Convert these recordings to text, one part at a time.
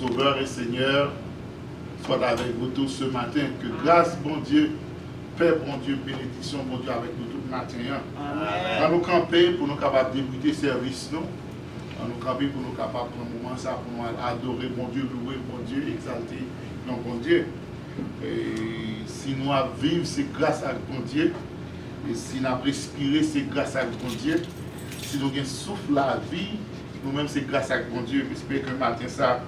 Sauveur et Seigneur soit avec vous tous ce matin. Que grâce, bon Dieu, Père, bon Dieu, bénédiction, bon Dieu, avec nous tout le matin. Amen. À nous camper pour nous capables de débuter service, nous. À nous camper pour nous capables de prendre un moment ça, pour nous adorer, bon Dieu, louer, bon Dieu, exalter, non, bon Dieu. Et si nous vivons, c'est grâce à bon Dieu. Et si nous avons respiré, c'est grâce à bon Dieu. Si nous avons souffle la vie, nous-mêmes, c'est grâce à bon Dieu. J'espère que le matin, ça,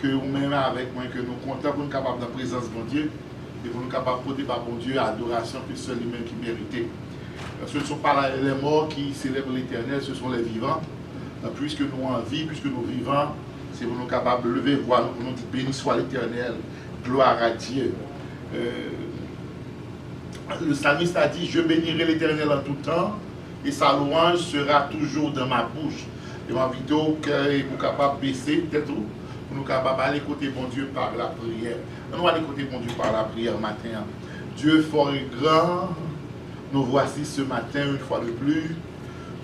que vous-même avec moi, que nous comptons pour nous capables de la présence de bon Dieu et pour nous capables de porter par bon Dieu adoration que seul lui-même qui méritait. Ce ne sont pas les morts qui célèbrent l'Éternel, ce sont les vivants. Puisque nous en vie, puisque nous vivons, c'est pour nous capables de lever voix, pour nous dire béni soit l'Éternel, gloire à Dieu. Le psalmiste a dit, je bénirai l'Éternel en tout temps et sa louange sera toujours dans ma bouche. Et m'invite au cœur et pour capable baisser peut-être pour nous capables d'aller côté bon Dieu par la prière. Nous allons côté bon Dieu par la prière matin. Dieu fort et grand, nous voici ce matin une fois de plus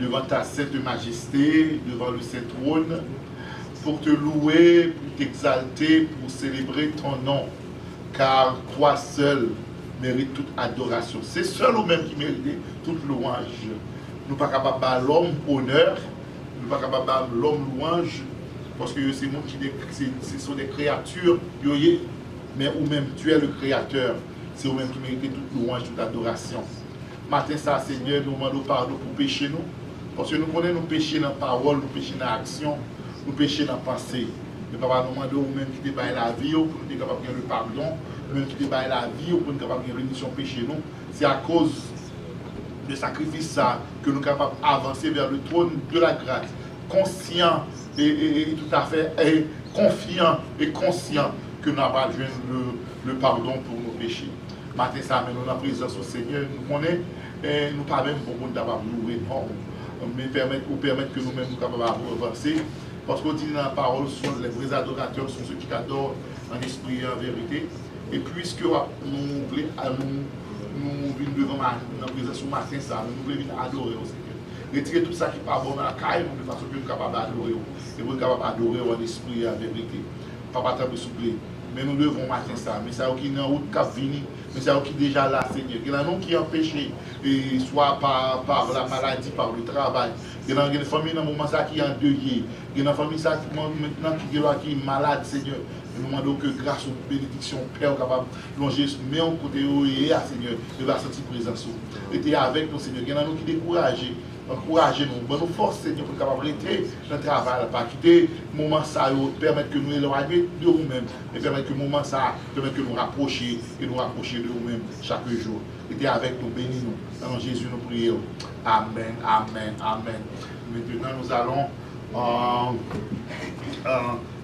devant ta sainte majesté, devant le saint trône, pour te louer, pour t'exalter, pour célébrer ton nom, car toi seul mérites toute adoration. C'est seul ou même qui mérite toute louange. Nous ne sommes pas capables de l'homme honneur, nous ne sommes pas capables de l'homme louange, parce que c'est nous qui ce sont des créatures, mais ou même tu es le créateur, c'est vous-même qui méritez toute louange, toute adoration. Matin, ça, Seigneur, nous demandons pardon pour pécher nous, parce que nous connaissons nos péchés dans la parole, nos péchés dans l'action, nos péchés dans la pensée. Mais papa, nous demandons vous-même qui débaille la vie, pour nous être capable de faire le pardon, nous-même qui débaille la vie, pour nous être capable de faire rémission péché nous. C'est à cause de sacrifice ça que nous sommes capables d'avancer vers le trône de la grâce, conscient et tout à fait et confiant et conscient que nous avons besoin le pardon pour nos péchés. Matin, ça amène la présence au Seigneur. Nous connaissons, nous pas même pour nous d'avoir loué, mais permettre que nous-mêmes nous capables d'avancer. Parce qu'on dit dans la parole, les vrais adorateurs sont ceux qui adorent en esprit et en vérité. Et puisque nous venons devant la présence au matin, ça, nous voulons adorer au Seigneur. Retirer tout ça qui n'est pas bon dans la caille, de façon que nous sommes capables d'adorer. Et nous sommes capables d'adorer en esprit et en vérité. Papa, t'as soufflé. Mais nous devons matin ça. Mais ça qui est en route qui vient, mais ça qui est déjà là, Seigneur. Il y a un nom qui est empêché, soit par la maladie, par le travail. Il y a une famille dans le moment ça qui est endeuillée. Il y a une famille ça qui maintenant qui est malade, Seigneur. Nous demandons que grâce aux bénédictions, Père, capable de plonger, mais en côté et Seigneur, de la sentir présence. Et tu es avec nous, Seigneur. Il y en a nous qui découragés. Encouragez-nous, bonne force, Seigneur, pour capable rester dans le travail, pas quitter le moment ça, permettre que nous éloignions de nous-mêmes, et permettre que le moment ça, permettre que nous rapprochions et nous rapprocher de nous-mêmes chaque jour. Et avec nous, bénis-nous. Dans Jésus, nous prions. Amen, amen, amen. Maintenant, nous allons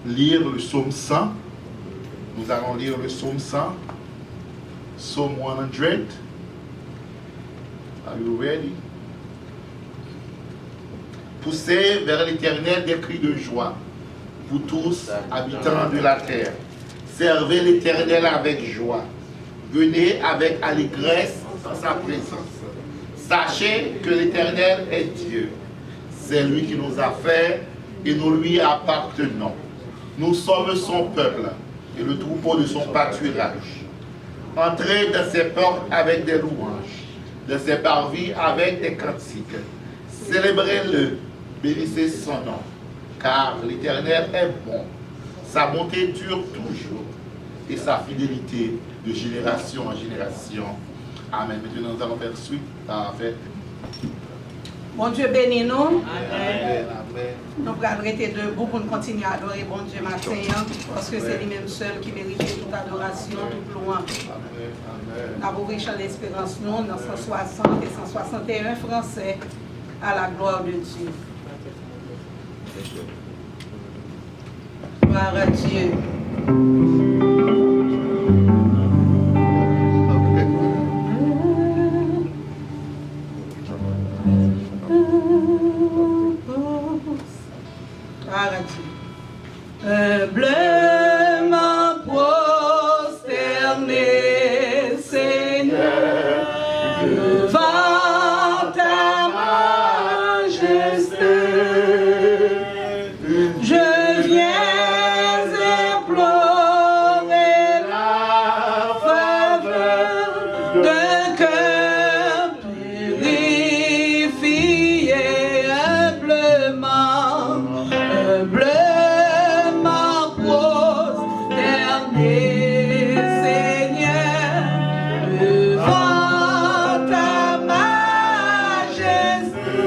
lire le psaume 100. Nous allons lire le psaume 100. Psalm 100. Are you ready? Poussez vers l'Éternel des cris de joie, vous tous, habitants de la terre. Servez l'Éternel avec joie. Venez avec allégresse dans sa présence. Sachez que l'Éternel est Dieu. C'est lui qui nous a fait et nous lui appartenons. Nous sommes son peuple et le troupeau de son pâturage. Entrez dans ses portes avec des louanges, dans ses parvis avec des cantiques. Célébrez-le. Bénissez son nom, car l'Éternel est bon. Sa bonté dure toujours et sa fidélité de génération en génération. Amen. Maintenant, nous allons faire suite à faire. Bon Dieu bénis nous. Amen. Amen. Nous allons rester debout pour nous continuer à adorer bon Dieu matin, parce que c'est lui-même seul qui mérite toute adoration, toute louange. Nous avons riche en espérance, nous, dans 160 et 161 français, à la gloire de Dieu. Gloire à Dieu. Gloire à Dieu. Humblement prosterné, Seigneur, devant ta majesté, je viens humblement prosterné, Seigneur, devant ta majesté.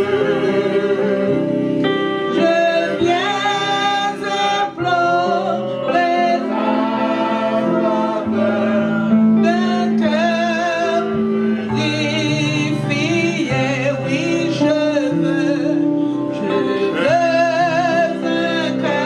Je viens implorer la faveur d'un cœur purifié. Oui, je veux un cœur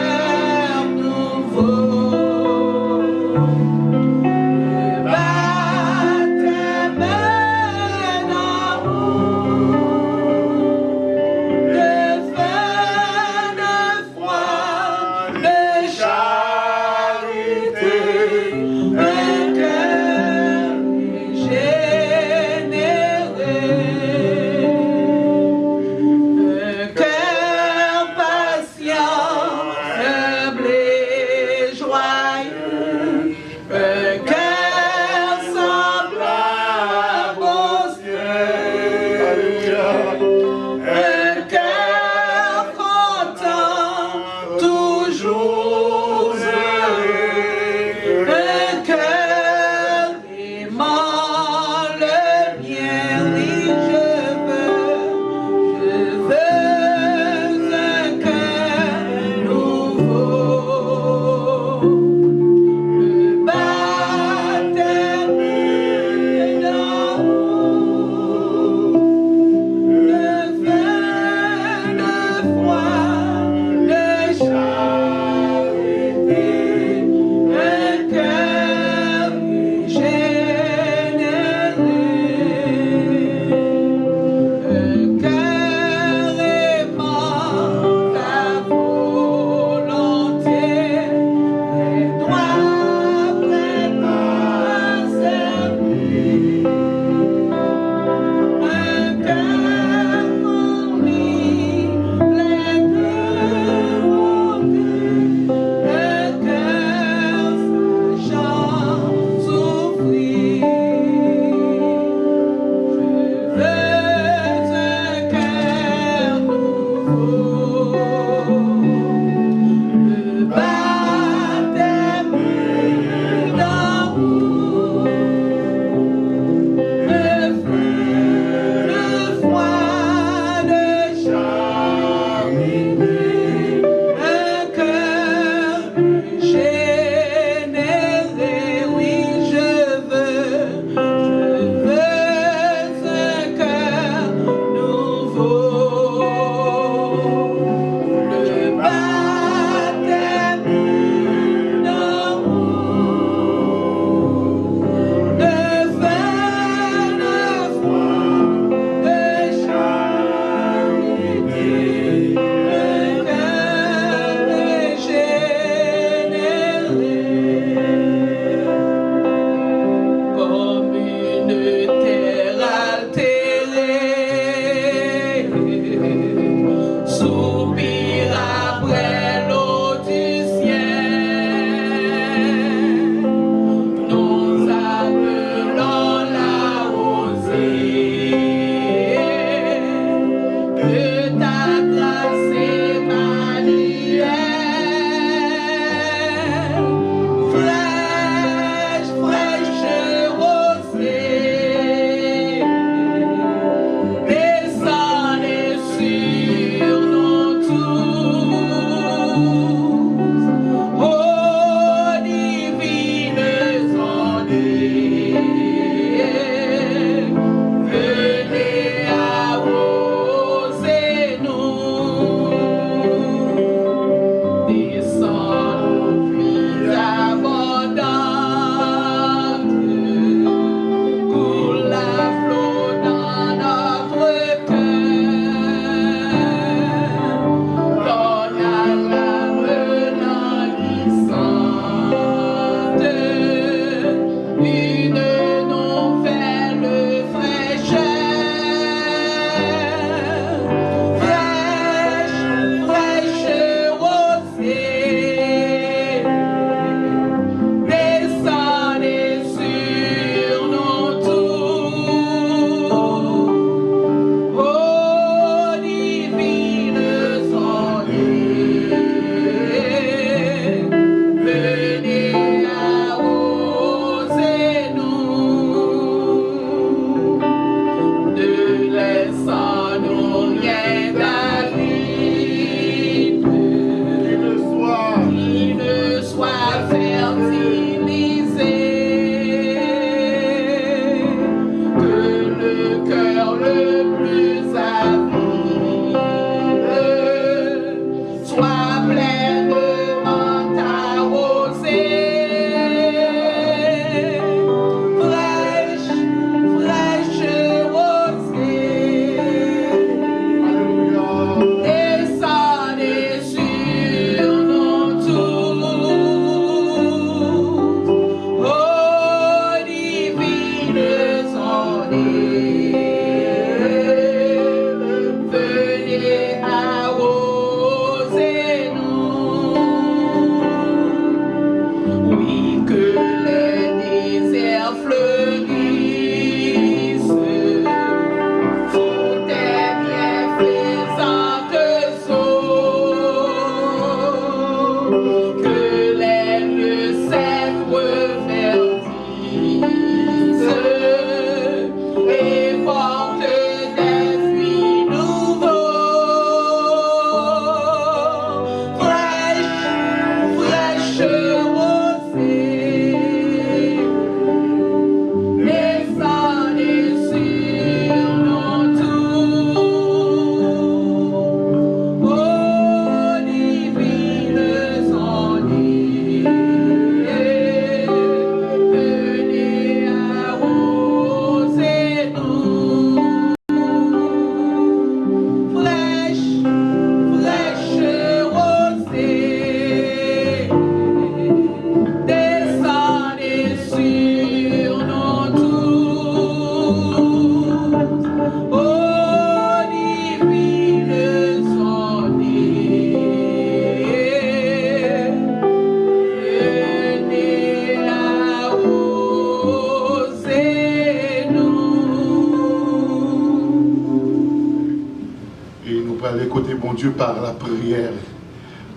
Dieu par la prière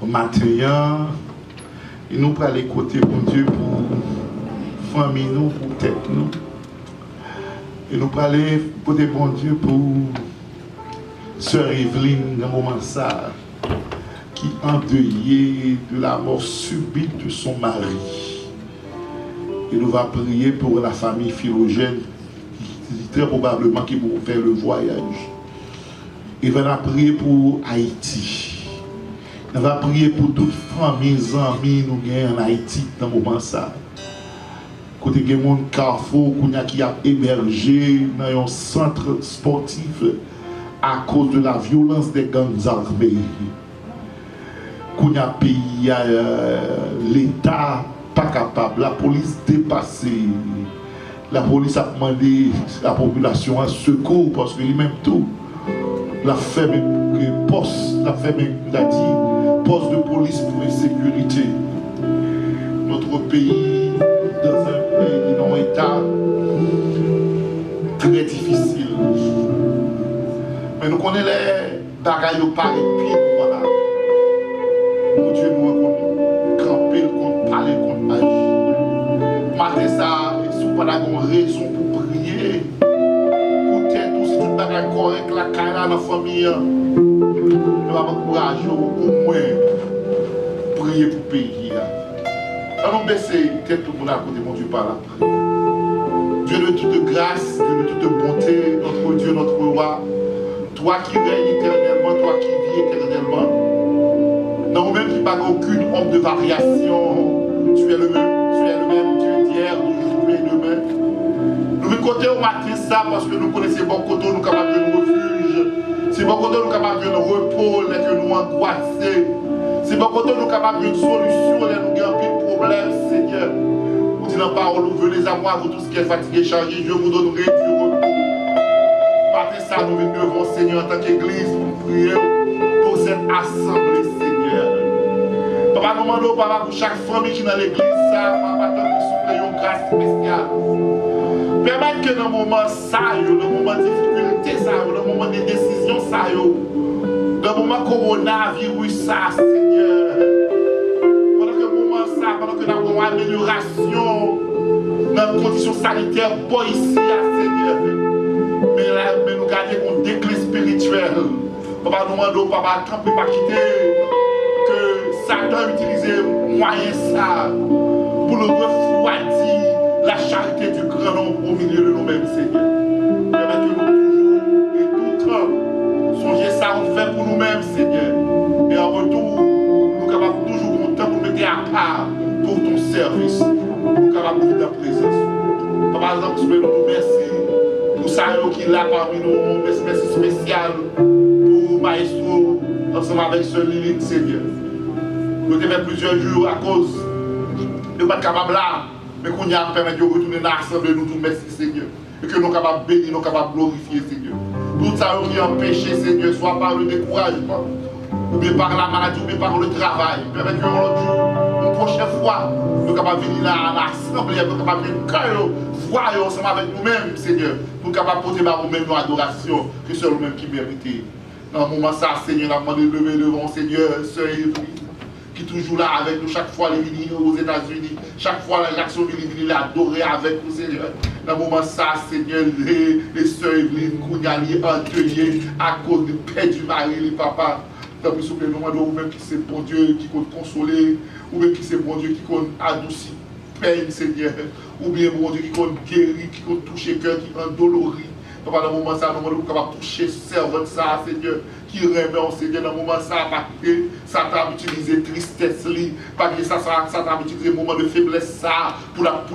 au matin, et nous pour aller côté bon Dieu pour famille nous, pour tête nous, et nous pour aller côté bon Dieu pour sœur Evelyne dans le moment ça, qui endeuillée de la mort subite de son mari. Et nous allons prier pour la famille Philogène, qui très probablement qui vont faire le voyage. Il va prier pour Haïti. Il va prier pour toutes les familles, amis, nous gagnons en Haïti dans le moment ça. Côté que mon Carrefour qui a hébergé dans un centre sportif à cause de la violence des gangs armés. Kounya pays l'État pas capable, la police dépassée. La police a demandé à la population un secours parce que lui-même tout. La ferme poste, la ferme a dit poste de police pour une sécurité. Notre pays dans un état très difficile. Mais nous connaissons les bagailles au Paris, puis voilà. Mon Dieu, nous avons campé contre parler contre âge. Matin ça, ils sont pas d'avoir raison pour prier. Correct la carrière dans la famille, nous allons encourager au moins prier pour le pays. Allons baisser tête tout le monde à côté de mon Dieu par la prière. Dieu de toute grâce, Dieu de toute bonté, notre Dieu, notre roi, toi qui règnes éternellement, toi qui vis éternellement, dans nous-mêmes qui n'avons aucune honte de variation, tu es le même Dieu d'hier, d'aujourd'hui et demain. Nous côté au matin ça parce que nous connaissons bon côté, nous sommes capables de refuge. C'est bon côté, nous sommes capables de repos, que nous angoissés. C'est bon côté, nous sommes capables de solution, nous avons un problème, Seigneur. Vous dites dans la parole, vous venez à moi, vous tous qui êtes fatigués, chargés, je vous donnerai du repos. Matin ça, nous venons devant Seigneur en tant qu'Église pour prier pour cette assemblée, Seigneur. Papa, nous demandons, papa, pour chaque famille qui est dans l'église, ça, papa, tant que souple une grâce spéciale. Permettre que dans le moment ça, dans le moment de difficulté, dans le moment de décision, dans le moment coronavirus, Seigneur, pendant que le moment ça, pendant que nous avons une amélioration dans les conditions sanitaires, pas ici, Seigneur, mais nous gardons un déclin spirituel. Papa, nous demandons, papa, quand on ne peut pas quitter, que Satan utilise moyen ça pour le refroidir la charité du grand nombre au milieu de nous-mêmes, Seigneur. Permettez que nous toujours et tout le temps songer ça, on fait pour nous-mêmes, Seigneur. Et en retour, nous sommes capables toujours content pour nous mettre à part pour ton service. Nous sommes capables de vivre dans la présence. Par exemple, je nous remercie pour ça qui est là parmi nous. Merci spécial pour Maestro, ensemble avec ce Lilith, Seigneur. Nous avons fait plusieurs jours à cause de ne pas être capable là. Mais qu'on y a permis de retourner dans l'assemblée, nous tous merci Seigneur. Et que nous sommes capables de bénir, nous sommes capables de glorifier Seigneur. Tout ça qui est empêché Seigneur, soit par le découragement, ou bien par la maladie, ou bien par le travail. Permet que une prochaine fois, nous sommes capables de venir à l'assemblée, nous sommes capables de venir voir ensemble avec nous-mêmes Seigneur. Nous sommes capables de porter par nous-mêmes nos adorations, que c'est nous-mêmes qui méritons. Dans le moment ça, Seigneur, nous avons demandé de lever devant Seigneur, Sœur Evelyne, qui est toujours là avec nous chaque fois les venir aux États-Unis, chaque fois la Jackson il est adoré avec nous, Seigneur. Dans le moment ça, Seigneur, les soeurs Evelyne, Kouniali, Antelier, à cause du père du mari, les papas. Tant pis, nous demandons ou même qui c'est bon Dieu qui compte consoler, ou même qui c'est bon Dieu qui compte adoucir peine, Seigneur, ou bien bon Dieu qui compte guérir, qui compte toucher cœur, qui endolorit. Papa, dans le moment ça, nous sommes capables de toucher servant ça, Seigneur, qui remet en Seigneur, dans le moment ça, parce que ça t'a utilisé tristesse, parce que ça t'a utilisé moment de faiblesse, ça, pour la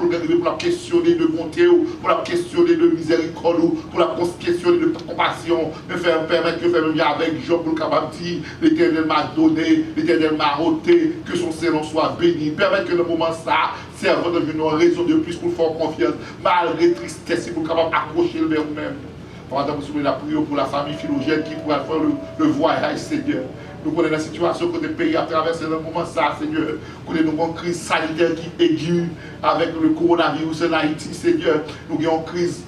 questionner de bonté, pour la questionner de miséricorde, pour la questionner de compassion, de faire permettre que faire bien avec Job, pour le capable de dire, l'Éternel m'a donné, l'Éternel m'a ôté, que son Seigneur soit béni, permettre que dans le moment ça, servant de une raison de plus pour faire confiance, malgré tristesse, pour capable d'accrocher le vers nous-mêmes. Pendant que nous la prière pour la famille Philogène qui pourra faire le voyage, Seigneur. Nous connaissons la situation que le pays a traversé dans le moment ça, Seigneur. Nous avons une crise sanitaire qui est aiguë avec le coronavirus en Haïti, Seigneur. Nous avons une crise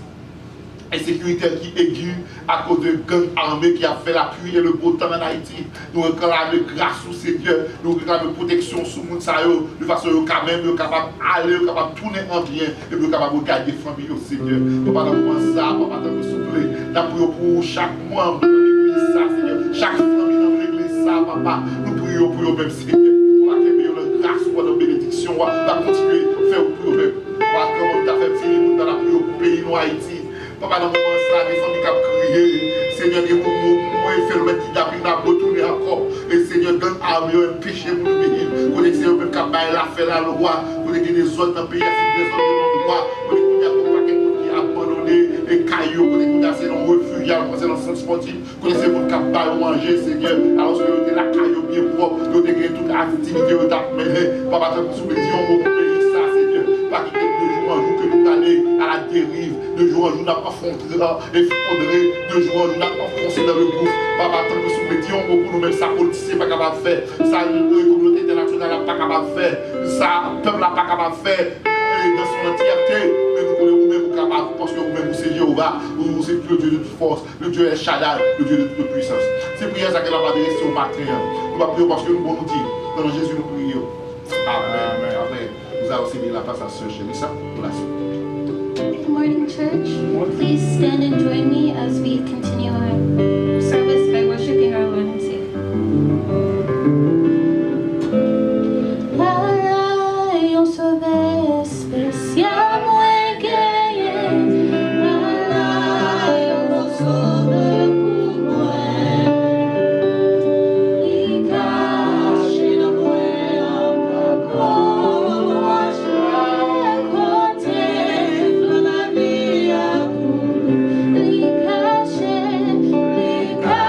insécuritaire qui est aiguë à cause de gangs armés qui a fait la pluie et le beau temps en Haïti. Nous réclamons grâce au Seigneur, nous réclamons protection sur le monde, de façon quand même capable d'aller, capable de tourner en bien et nous capable de garder la famille au Seigneur. Papa, dans le moment ça, papa, dans le souffle, la prière pour chaque membre de l'église, ça, Seigneur, chaque famille dans l'église, ça, papa, nous prions pour eux-mêmes, Seigneur. Pour accueillir la grâce, pour la bénédiction, on va continuer à faire pour eux-mêmes. Papa, comme on t'a fait finir dans la prière pour le pays, nous, Haïti. Papa, dans le moment ça, les familles qui ont crié, Seigneur, il y a un phénomène qui a retourné encore. Et Seigneur, donne à mieux un péché pour nous bénir. Qu'on ait même qui a fait la loi, qu'on ait des autres dans le pays, des autres dans le droit, qu'on ait des gens qui ont abandonné les cailloux, qu'on ait des refugiés, qu'on ait dans le centre sportif, qu'on ait des gens qui ont manger, Seigneur, alors que la caillou bien propre, qu'on ait toute activité qui a mené. Papa, tu as soumis au pays, ça, Seigneur, pas qu'il y ait de jour en jour que nous allons à la dérive. De jour en jour, n'a pas effondré, de jour en jour, n'a pas foncé dans le groupe. Papa, tant que nous mettions pour nous-mêmes, ça politicien n'est pas capable de faire, ça communauté internationale n'est pas capable de faire, ça peuple n'est pas capable de faire dans son entièreté. Mais nous connaissons nous-mêmes capables, parce que nous-mêmes, c'est Jéhovah, vous c'est le Dieu de toute force, le Dieu est Shaddai, le Dieu de toute puissance. C'est prière ça qu'elle va adresser au matin. Nous allons prier parce que nous allons nous dire, dans le Jésus, nous prions. Amen. Amen. Nous allons céder la place à Sœur Chérissa pour la suite. Good morning, church. Please stand and join me as we continue our service by worshiping our Lord and Savior. Raio sobre especial Because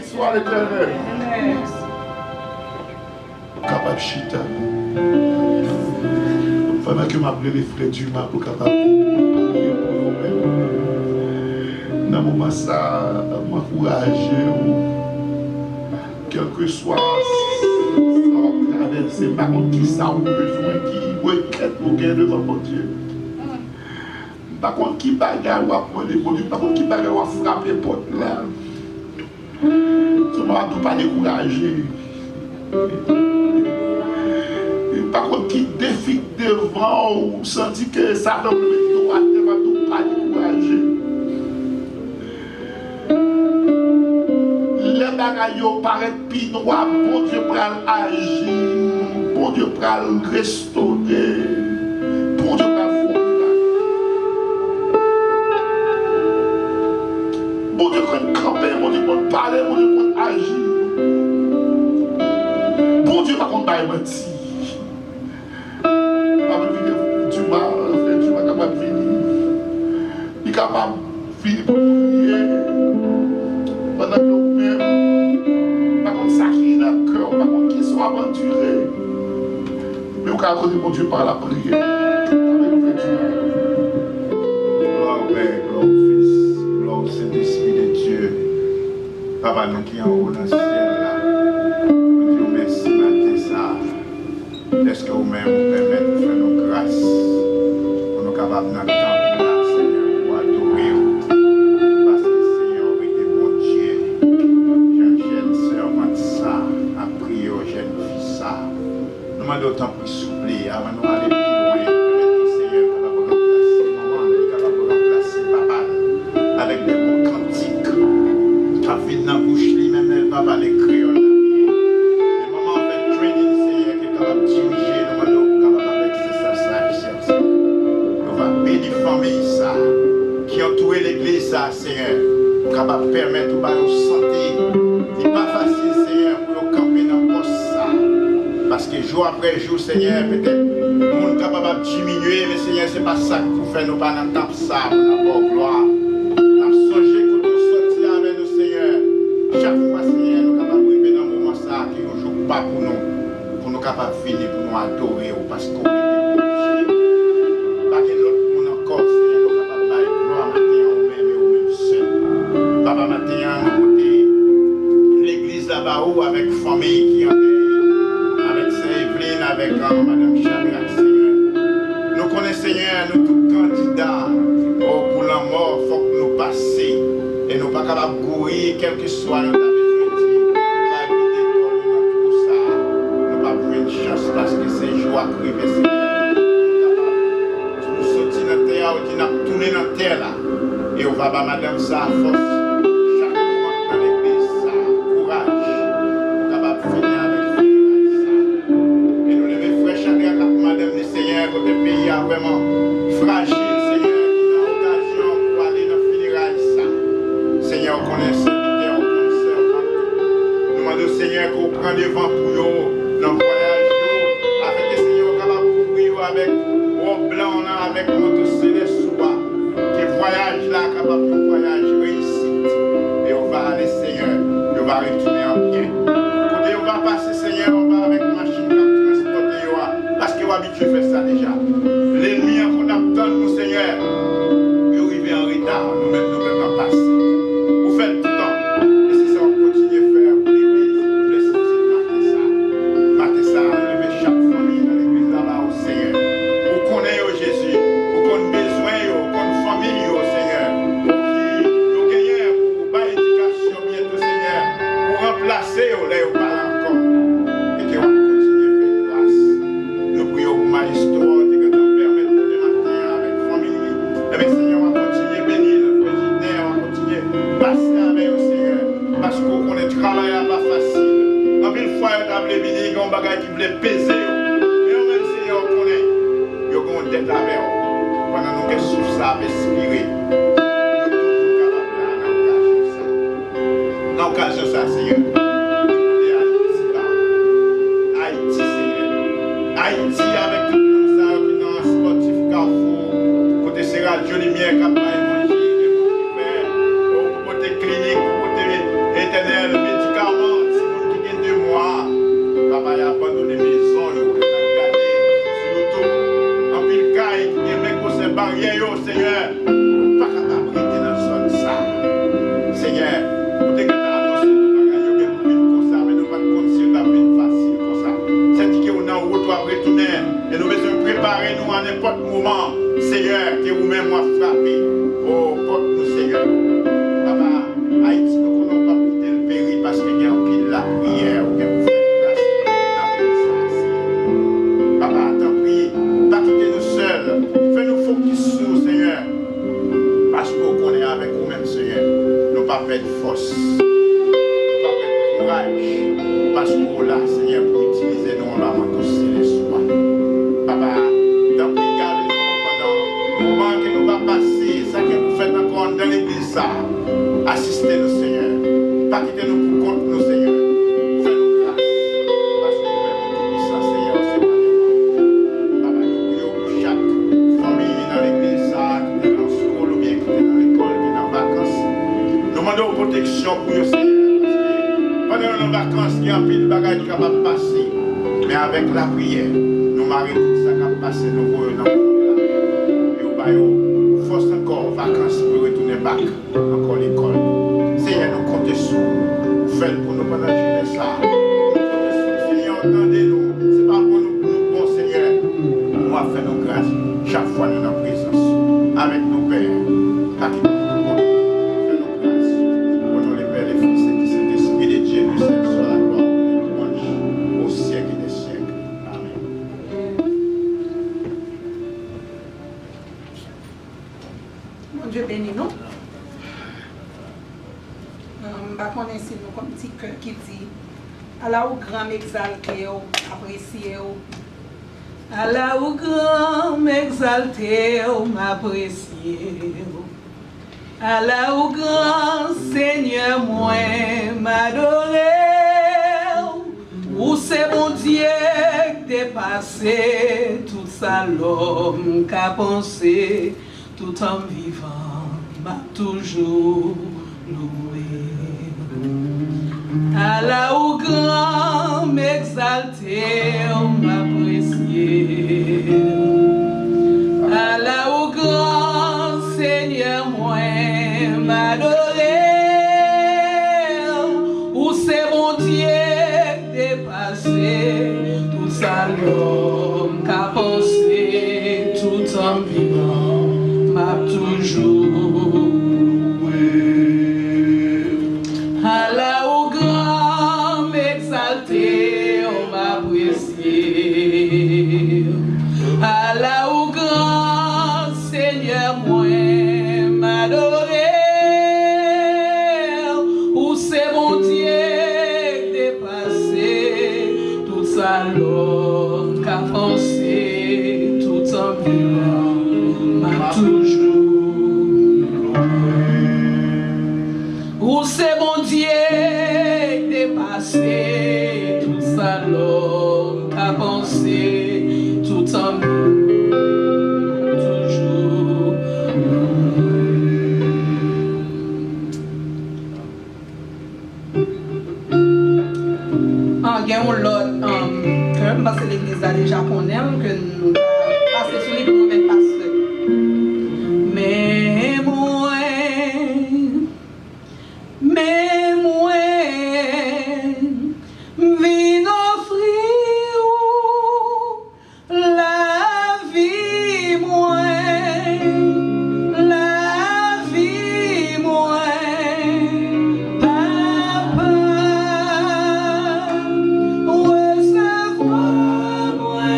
soit l'Éternel. Capable chita. Pendant que m'appelez les frères du mal pour capable prier pour nous-mêmes. Dans le moment ça, m'encourager, quel que soit ça traverser, par contre qui ça ou besoin, qui requête pour gagner devant mon Dieu. Par contre qui bagarre ou apprendre les bon Dieu, par contre qui bagarre ou frapper porte là. Ça ne va pas décourager. Par contre, qui défie devant ou sentit que ça donne le droit devant tout, pas décourager. Les bagailles paraissent plus noirs, bon Dieu pour agir, bon Dieu pour restaurer, bon Dieu pour fonder. Bon Dieu pour camper, bon Dieu pour parler, bon Dieu pour agir. Bon Dieu par contre pas mentir. Tu vas capable de venir. Il est capable de finir pour prier. Pendant que nous-mêmes, par contre, ça qui est dans le cœur, par contre, qu'il soit aventuré. Mais on peut accorder mon Dieu par la prière. Gloire au Père, gloire au Fils, gloire au Saint-Esprit de Dieu. Papa, nous qui en haut dans le ciel là. Nous disons merci, matin ça. Est-ce que vous-même vous permettez de faire nos grâces pour nous capables dans le temple là, Seigneur, pour adorer parce que Seigneur est bon Dieu. Jeune servant ça, a prié aux jeunes filles ça. Nous demandons autant pour souffler avant de nous aller plus loin. Peut-être que Seigneur est capable de remplacer maman, est capable de remplacer papa avec des bons cantiques. Ça fait dans la bouche lui-même, elle va pas les créoles. Qui entoure l'église, Seigneur, pour capable permettre de nous santé. Ce n'est pas facile, Seigneur, pour nous camper dans le poste ça. Parce que jour après jour, Seigneur, peut-être le monde est capable de diminuer, mais Seigneur, ce n'est pas ça que vous faites, nous pas dans le temps ça, pour notre gloire. Nous avons songé que nous sortir avec nous, Seigneur. Chaque fois, Seigneur, nous sommes capables de vivre dans le moment ça, qui ne joue pas pour nous capables de finir, pour nous adorer, parce qu'on est avec famille qui est avec Saint-Evelyne, avec Madame Chadrak, Seigneur. Nous connaissons, Seigneur, nous tous candidats pour la mort, il faut que nous passions. Et nous ne sommes pas capables de courir, quel que soit notre besoin. Nous ne sommes pas besoin de chance parce que c'est joie privée, Seigneur. Nous sortir dans la terre, nous tourner dans la terre là. Et on va battre Madame ça à force. Vraiment fragile, Seigneur, qui a l'occasion pour aller dans le funérail. Seigneur, on connaît ce serviteur, on connaît ce servant. Nous demandons, Seigneur, qu'on prend des vents pour nous dans le voyage, avec le Seigneur, capable de couvrir avec au blanc, avec notre céleste soie. Que le voyage là, capable de voyage réussite. Et on va aller, Seigneur, et on va retourner en bien. Quand on va passer, Seigneur, on va avec une machine pour transporter, parce qu'on va habituer à faire ça déjà. L'ennemi qu'on attend nous, Seigneur, et arriver en retard, nous-mêmes, nous ne pouvons pas passer. Vous faites tout le temps. Et c'est ça qu'on continue à faire pour l'église. Laissez-nous mater ça, enlever chaque famille dans l'église là-bas au Seigneur. Vous connaissez Jésus, vous connaissez besoin, vous connaissez famille au Seigneur. Vous gagnez pour pas éducation bientôt, Seigneur, pour remplacer au lait ou pas encore. Et que vous continuez à faire grâce. Nous prions pour ma histoire. Travail n'est pas facile. En mille fois, il y a des bagages qui veulent peser. Et on même si on connaît, il y a une tête avec eux. Pendant que nous souffrons, ça va respirer. Nous sommes toujours capables dans l'occasion ça, Seigneur. Haïti, Seigneur. Haïti avec tout le monde ça, qui est dans un sportif Carrefour. Côté Serral, Johnny Mier, Cap-Maï, manger, côté clinique, côté éternel. pas perdre force. Nous ne pas perdre courage. Parce qu'on là, Seigneur, pour utiliser nous là avant aussi les soins. Papa, dans le garde nous pendant le moment que nous va passer, ça que vous faites encore dans l'église, ça, assistez-nous, Seigneur. Pas quitter nous pour compte nous, Seigneur. Fais-nous grâce. Parce que nous-mêmes, tout puissant, Seigneur, c'est pas de moi. Papa, nous prions pour chaque famille dans l'église, ça, qui est dans le school ou bien qui est dans l'école, qui est en vacances. Nous demandons protection pour eux, Seigneur. Pendant nos vacances, il y a un peu de bagages qui va passer. Mais avec la prière, nous marions tout ça qui va passer, nous voyons dans le fond de la mer. Et nous baillons force encore vacances pour retourner back, encore l'école. Seigneur, nous comptons sur vous. Faites pour nous pendant la journée ça. Nous comptons sur vous, Seigneur, entendez-nous. Ce n'est pas pour nous, bon Seigneur. Nous va faire nos grâces chaque fois nous dans la présence. Avec nos pères. Pas qui nous fait nos grâces. Pour nous les pères, les fils et les Saint-Esprit de Dieu, nous sommes sur la gloire et le louange au siècle des siècles. Amen. Mon Dieu bénis nous. Je connais nous comme petit cœur qui dit Allah ou grand m'exalter, apprécier. Allah ou grand m'exalter, m'apprécier. Allah ou grand Seigneur, moi m'adorer. Ou c'est mon Dieu dépassé tout ça l'homme qu'a pensé tout en vivant m'a toujours loué. Allah ou grand m'exalter, m'apprécier. Allah ou grand Seigneur, moi m'adorer. Ou c'est mon Dieu dépassé tout ça l'homme qu'a pensé tout en vivant m'a toujours loué. Allah ou grand m'exalter, m'apprécier. Allah ou grand Seigneur, moi m'adorer. Ou c'est mon Dieu dépassé tout ça l'homme qu'a pensé tout en vivant m'a toujours loué. Ou c'est mon Dieu dépassé tout ça l'homme qu'a pensé tout en vivant toujours loué. Il y a un lot parce que l'église a déjà qu'on aime que nous passons sur les domaines pasteurs. Mais moi, vin offrir la vie, moi, papa, recevoir moi.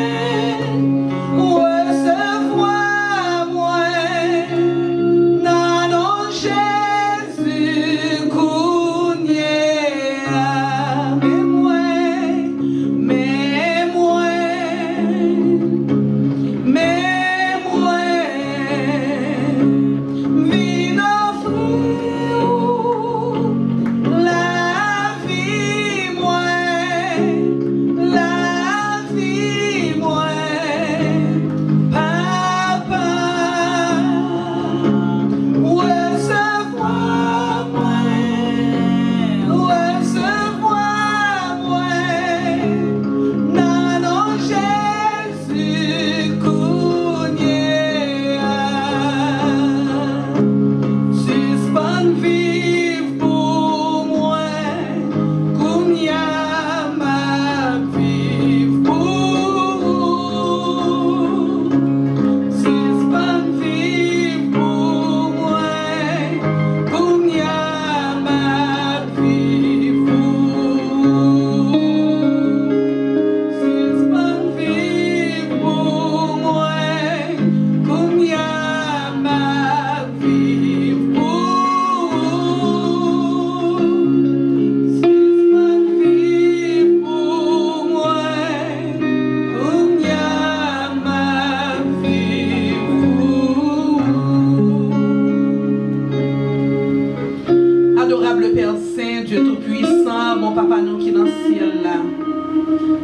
adorable Père Saint, Dieu Tout-Puissant, mon Papa nous qui dans le ciel là.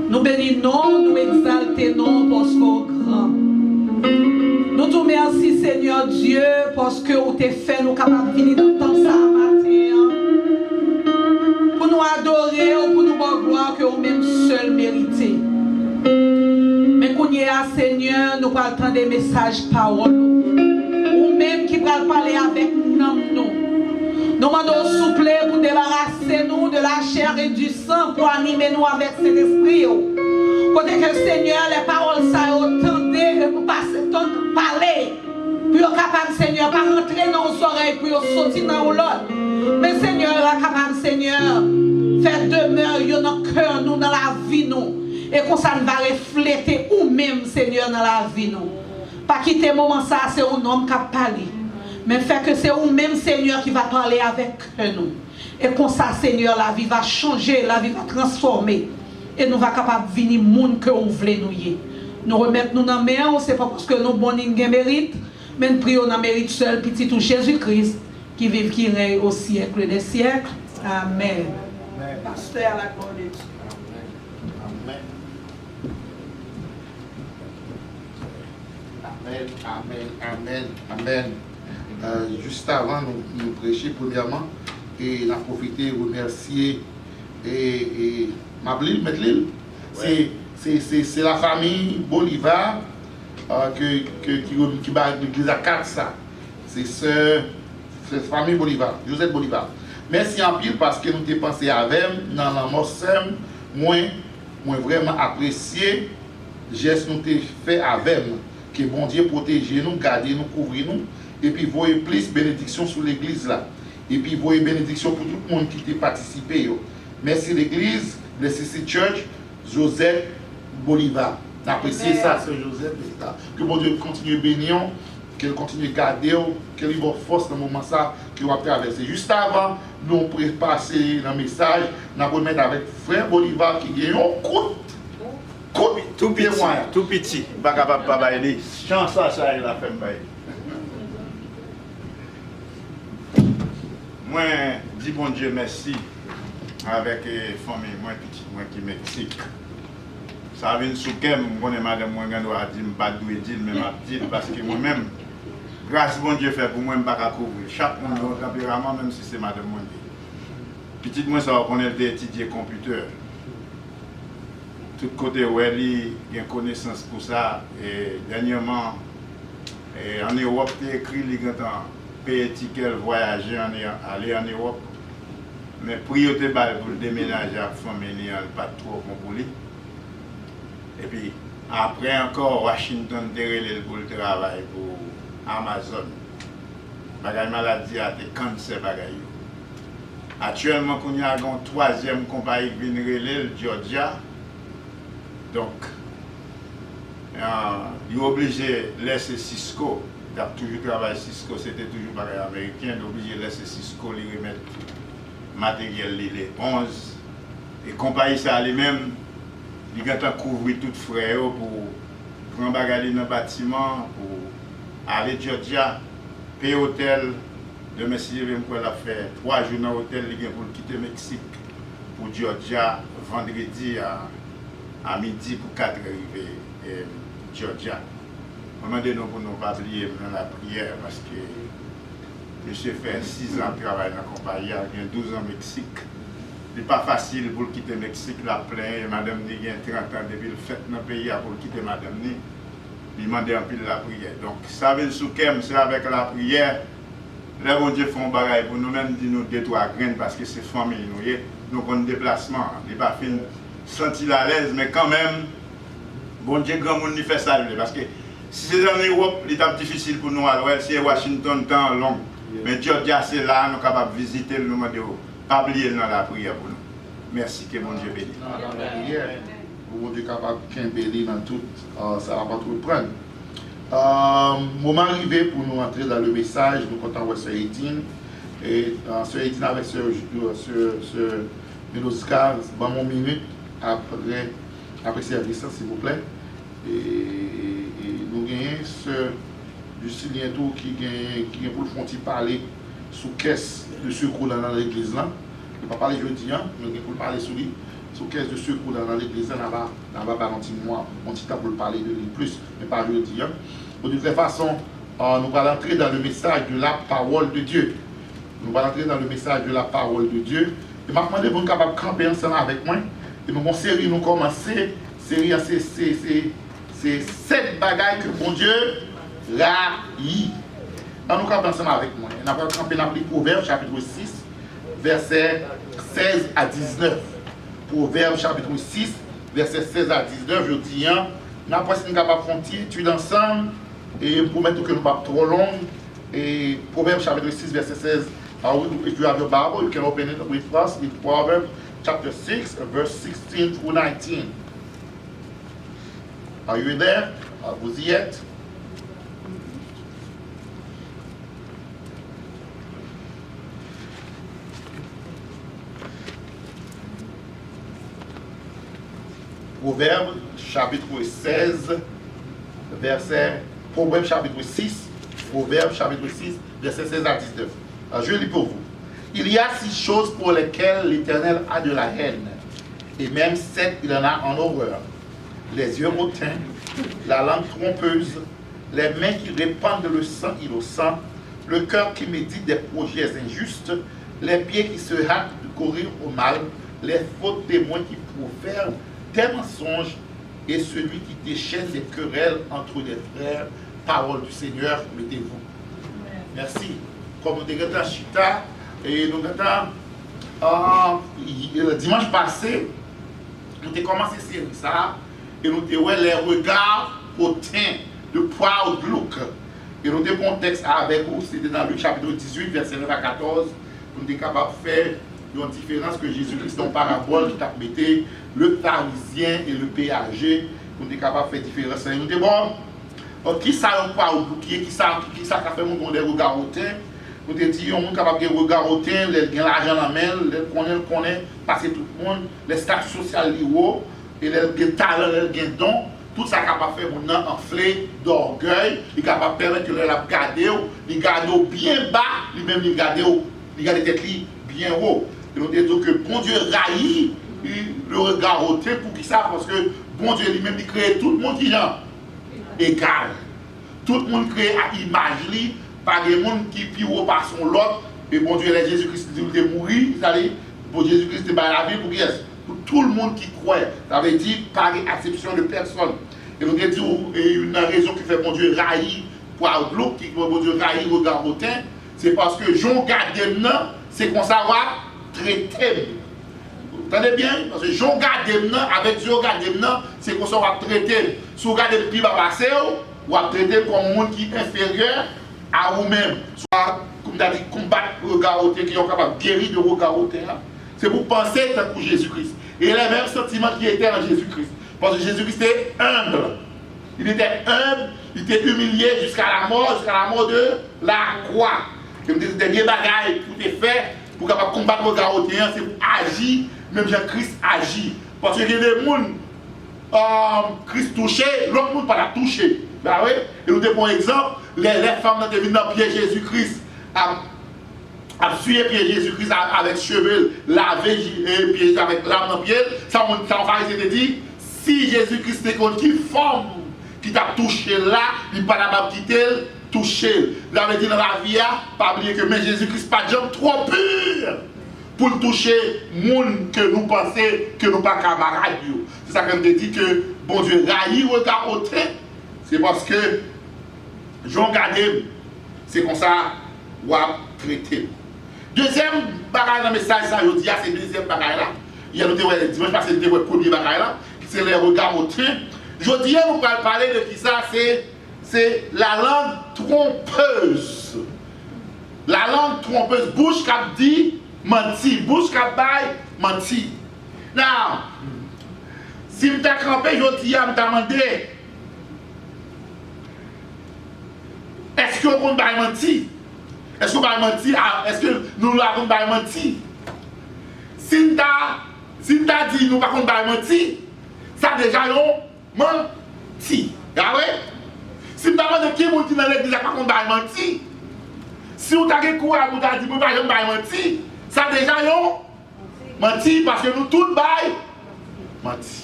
Nous bénissons, nous exaltons parce qu'au grand. Nous te remercions Seigneur Dieu parce que vous t'es fait nous capables de venir dans le temps ça matin. Pour nous adorer, pour nous voir gloire que vous-même seul méritez. Mais qu'on y est Seigneur, nous allons entendre des messages paroles. Ou même qui va parler avec nous. Nous demandons souple pour débarrasser nous de la chair et du sang pour animer nous avec cet esprit. Côté que Seigneur, les paroles ça entendez et vous passez tant parler. Pour être capable, Seigneur, pas rentrer dans nos oreilles pour sortir dans l'autre. Mais Seigneur, est capable, Seigneur, faire demeure dans le cœur, nous, dans la vie, nous. Et qu'on ça va refléter ou même, Seigneur, dans la vie, nous. Pas quitter le moment ça, c'est un homme qui a parlé. Mais fait que c'est vous-même, Seigneur, qui va parler avec nous. Et comme ça, Seigneur, la vie va changer, la vie va transformer. Et nous va capable de venir monde que vous voulez nous y. Nous remettre nous dans la main, c'est pas parce que nous bon mérite, mais nous prions dans le mérite seul, petit tout Jésus-Christ, qui vive, qui règne au siècle des siècles. Amen. Pasteur à la gloire de Dieu. Amen. Amen. Amen. Juste avant, nous prêcher premièrement et nous profiter remercier et Mablil, Metlil. C'est la famille Bolivar qui va l'église à 4 ça. C'est cette famille Bolivar, Joseph Bolivar. Merci en pile parce que nous avons pensé avec dans la mort moi vraiment apprécié le geste que nous avons fait avec nous. Que bon Dieu protège nous, garde nous, couvre nous, et puis voyez plus bénédiction sur l'église là. Et puis voyez bénédiction pour tout le monde qui a participé. Merci l'église, le CC Church, Joseph Bolivar. Appréciez ça, c'est Joseph Bolivar. Que bon Dieu continue à bénir, qu'il continue à garder, qu'il ait force dans le moment ça qu'il va traverser. Juste avant, nous passer dans le message, nous allons mettre avec frère Bolivar qui gagne un coup. Tout petit, pas capable de bailler. Chance ça, il a fait bailler. Moi, dis bon Dieu merci avec la famille, moi petit, moi qui Mexique. Ça vient sous quel moi madame moi doit dire pas doué dire mais m'a dit parce que moi-même grâce bon Dieu fait pour moi pas couvrir. Chaque monde a un tempérament même si c'est madame moi. Petite moi ça connaît étudier computer. Tout côté où elle a une connaissance pour ça. Et dernièrement, en Europe, il a écrit qu'il a payé ticket voyager, aller en Europe. Mais priorité pour le déménager à la famille, pas trop pour lui. Et puis, après encore, Washington a pour le travail pour Amazon. La maladie a été cancer. Actuellement, il y a une troisième compagnie qui vient de Georgia. Donc, il est obligé de laisser Cisco. Il a toujours travaillé Cisco, c'était toujours pareil américain. Il est obligé de laisser Cisco lui remettre matériel les 11. Et compagnie ça lui-même, il a couvrir tout frais pour prendre bagage dans le bâtiment, pour aller à Georgia, payer hôtel. Demain, si je vais faire 3 jours dans l'hôtel, il pour quitter le Mexique pour Georgia vendredi à midi pour 4 arriver Georgia. Moment donné, pour ne pas oublier dans la prière parce que monsieur fait 6 ans de travail dans la compagnie, il y a 12 ans au Mexique. Ce n'est pas facile pour quitter le Mexique, la plein. Madame Ni a 30 ans depuis le fait dans le pays pour quitter Madame Ni. Il demande un peu de la prière. Donc, ça veut dire c'est avec la prière. Là, bon Dieu fait un bagage pour nous-mêmes, dire nous 2-3 graines parce que c'est famille. Nous avons un déplacement. Il n'est pas fini. Sentir à l'aise, mais quand même, bon Dieu, grand monde fait ça. Parce que si c'est en Europe, il est difficile pour nous. Alors, si Washington, temps long. Mais Georgia, c'est là, nous sommes capables de visiter le monde de haut. Pas oublier dans la prière pour nous. Merci, que mon Dieu bénisse. Dans la prière, bon Dieu capable de bénir dans tout, ça va pas tout prendre. Moment arrivé pour nous entrer dans le message, nous comptons avec Sœur Étienne. Et Sœur Étienne avec Sœur Oscar, bon mon minute. Après service, s'il vous plaît. Et nous gagnons ce Lucien Tout qui vient pour le fond parler sous caisse de secours dans l'église là. Je ne vais pas parler jeudi, mais pour parler sur lui. Sous caisse de secours dans l'église là, on va pas un petit temps pour parler de lui plus, mais pas jeudi. De toute façon, nous allons entrer dans le message de la parole de Dieu. Nous allons entrer dans le message de la parole de Dieu. Et je vais demander pour nous capables de camper ensemble avec moi. Et nous avons une série, nous commencer. Série, c'est 7 bagailles que mon Dieu raillit. Nous camper ensemble avec moi. Nous allons camper dans le Proverbe chapitre 6, versets 16 à 19. Proverbe chapitre 6, versets 16 à 19. Je dis, nous allons passer une capable de faire une étude ensemble. Et pour mettre que nous ne pas trop long. Et Proverbe chapitre 6, verset 16. If you have your Bible, you can open it with us in Proverbs chapter 6, verse 16 through 19. Are you there? Vous y êtes? Proverbe chapitre 16, Proverbe chapitre 6, Proverbe chapitre 6, verset 16 à 19. Alors, je lis pour vous. Il y a 6 choses pour lesquelles l'Éternel a de la haine, et même 7 il en a en horreur. Les yeux hautains, la langue trompeuse, les mains qui répandent le sang innocent, le cœur qui médite des projets injustes, les pieds qui se hâtent de courir au mal, les faux témoins qui profèrent des mensonges, et celui qui déchaîne des querelles entre les frères. Parole du Seigneur, mettez-vous. Merci. Comme nous avons dit Chita, et nous avons le dimanche passé, nous avons commencé cette série ça, et nous avons les regards hautains de proud look. Et nous avons un texte avec vous, c'était dans Luc chapitre 18, verset 9 à 14. Nous sommes capables de faire une différence que Jésus-Christ dans parabole qui t'a mis le pharisien et le péager. Nous sommes capables de faire différence. Nous sommes bon, qui ça pas qui ça fait mon des regards hautains. Nous te dit, on est capable de regarder au teint, les l'argent en main, les connaît, passer tout le monde, les statuts sociaux et les talents, les dons, tout ça capable de faire mon enflé d'orgueil, il est capable de permettre que les garder, les garder bien bas, lui-même les garder tête bien haut. Et nous te dit que bon Dieu raillit le regard au teint pour qui ça, parce que bon Dieu lui-même il crée tout le monde qui est égal. Tout le monde crée à image. Pas des gens qui pire par son lot, et bon Dieu, Jésus-Christ est mort, pour Jésus-Christ est la vie pour qui est? Pour tout le monde qui croit. Ça veut dire par exception de personne. Et nous avons dit une raison qui fait bon Dieu raillir pour Outlook, qui bon Dieu raillir au regard au teint, c'est parce que Jean Gardemna, c'est qu'on savoir traiter. Vous entendez bien? Parce que Jean Gardemna, avec Jean Gardemna, c'est qu'on savoir traiter. Si vous regardez le pays va passer, ou à traiter comme un monde qui est inférieur à vous-même, soit comme tu as dit, combattre le regard au teint, qui est capable de guérir de regard au teint. C'est pour penser pour Jésus-Christ. Et les mêmes sentiments qui étaient en Jésus-Christ. Parce que Jésus-Christ était humble. Il était humble, il était humilié jusqu'à la mort de la croix. Et vous dites, dernier bagaille pour te faire, pour capable combattre le regard au teint, c'est pour agir, même Jean-Christ agit. Parce qu'il y a des gens, Christ touché, l'autre monde pas la touché. Ben oui, et nous avons un exemple. Les femmes qui viennent dans le pied Jésus-Christ, à suivre pied Jésus-Christ avec cheveux lavés et pieds avec l'âme dans le pied, ça on va dit, si Jésus-Christ est contre qui forme qui t'a touché là, il n'est pas là pour quitter, toucher. Là, on dit dans la vie, pas oublier que mais Jésus-Christ pas de trop pur pour le toucher, monde que nous pensons que nous pas camarades. C'est ça qu'on dit que bon Dieu raillit regard au teint, c'est parce que Jean Gardem, c'est comme ça, ou à traiter. Deuxième bagaille dans le message, ça, je dis, c'est le deuxième bagaille là. Il y a le dimanche passé, le premier bagaille là, c'est les regards au train. Je dis, on va parler de qui ça, c'est la langue trompeuse. La langue trompeuse, bouche qui dit menti, bouche qui baille menti. Now, si je t'ai crampé, je dis, je t'ai demandé, est-ce qu'on va mentir? Est-ce qu'on va mentir? Est-ce que nous l'avons menti? Si t'as dit nous ne pouvons pas mentir, ça déjà nous menti. Ah ouais? Si t'as demandé qui est dans l'église, pas qu'on va mentir. Si vous avez courage, vous avez dit, vous n'avez pas menti, ça déjà, yon menti parce que nous tous bail menti.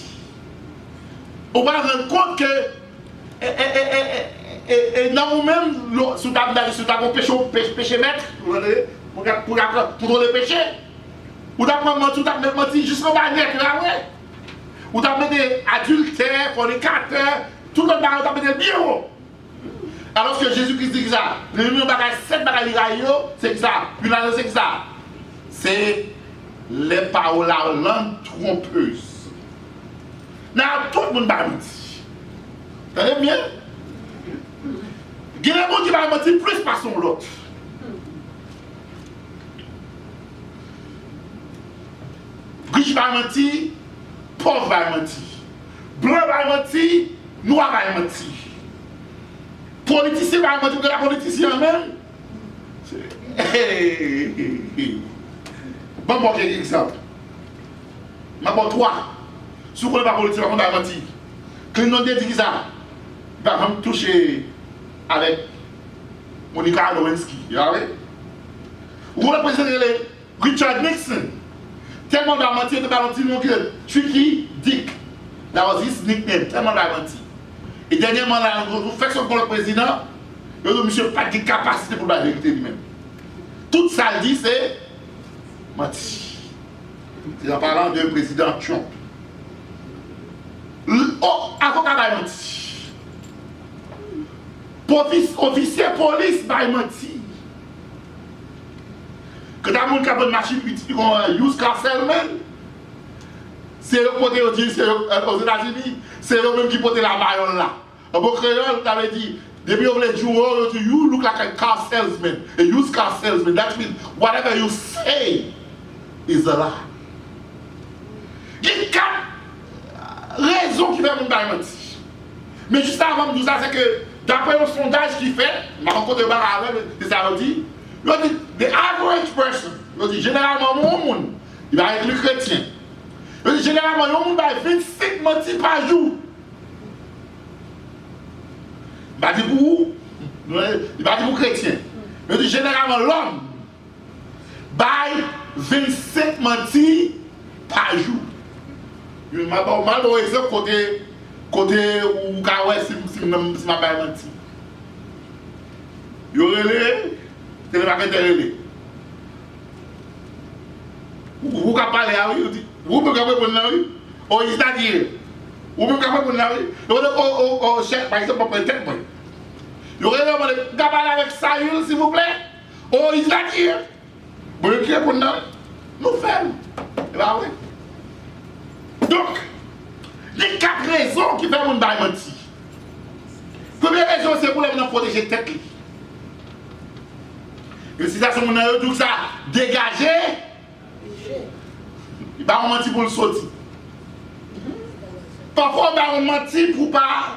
On va rendre compte que et non vous-même, si vous avez péché maître, pour le péché, vous avez menti jusqu'au dernier, vous avez des adultères, fornicateurs, tout le monde a mis des bureaux. Alors que Jésus-Christ dit que ça, le numéro 7 bagages, c'est que ça, puis là, c'est que ça. C'est les paroles à langue trompeuse. Là, tout le monde va mentir. Vous entendez bien? Il y a des gens qui vont mentir plus par son l'autre. Riche va mentir, pauvre va mentir. Blanc va mentir, noir va mentir. Politicien va mentir que la politicien même. Bon, quel exemple. Ma bonne toi. Si vous ne connaissez pas politicien, on va mentir. Clinton dit ça. Il va me toucher avec Monica Lewinsky. Vous connaissez le président Richard Nixon. Tellement de mentir, de mentir, que Tricky Dick. That was his nickname. Tellement de mentir. Et dernièrement, là, vous faites ça pour le président, le monsieur n'a pas de capacité pour la vérité lui-même. Tout ça dit, c'est mentir. C'est en parlant d'un président Trump. Avocat va mentir. Officier police va mentir. Que dans mon cas de machine use car salesman, c'est le côté aux États-Unis, c'est eux même qui portent la baïonne là. Un beau créole, tu avais dit, depuis on voulait jouer, you look like a car salesman, a used car salesman. That means whatever you say is a lie. Il y a 4 raisons qui font mon baïonne. Mais juste avant de dire ça, c'est que d'après le sondage qu'il fait, ma rencontre de barre avec, ça veut dire, the average person, généralement mon monde, il va être le chrétien. Généralement, le monde va 25 mentis par jour. Il va dire pour vous, il va dire pour chrétien. Généralement, l'homme va 25 mentis par jour. Je m'a pas exemple côté où si m'a pas menti. Yo relé, c'est pas relé. Vous pouvez parler à lui, vous pouvez répondre à lui. Oh, il t'a dit. Vous pouvez répondre à lui. Oh, chef, par exemple, pour peut-être moi. Vous pouvez parler avec Saül, s'il vous plaît. Oh, il t'a dit. Vous pouvez répondre à lui. Nous faisons. C'est pas vrai. Donc, les 4 raisons qui font mon bail mentir. Première raison, c'est pour les protéger tête. Et si ça, c'est mon tout ça, dégager. Il va mentir pour le sortir. Parfois, on va mentir pour pas.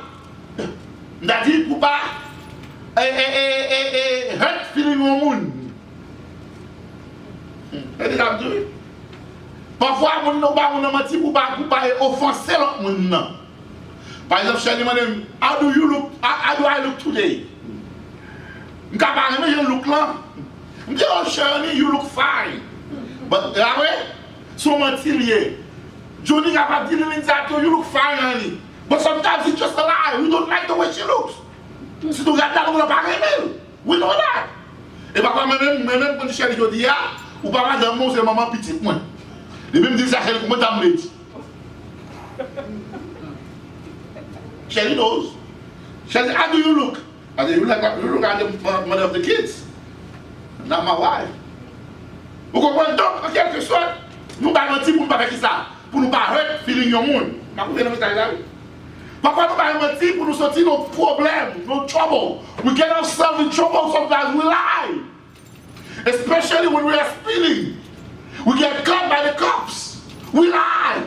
On a dit pour pas. Hurt feeling au monde. Parfois, on va mentir pour pas offenser l'autre monde. Par exemple, je dis, madame, how do I look today? Je ne sais pas, je look là. Je dis, oh Shirley, you look fine. But, so mentir. Johnny is capable de dire, you look fine, honey. But sometimes it's just a lie. We don't like the way she looks. Si tu regardes là, on ne va pas aimer. We know that. Et parfois, même quand Shirley dit, ou pas dans mon, c'est maman petite. Et même dire ça, Shirley, comment t'as me dit? Shirley knows. Shirley, how do you look? I said, you look at the mother of the kids. Not my wife. Vous comprenez donc, en quelque sorte, nous ne pouvons pas mentir pour ne pas faire ça. Pour ne pas hurt feeling your monde. Parfois, nous ne pouvons pas mentir pour nous sortir nos problèmes, nos troubles. We get ourselves in trouble sometimes, we lie. Especially when we are stealing. We get caught by the cops. We lie.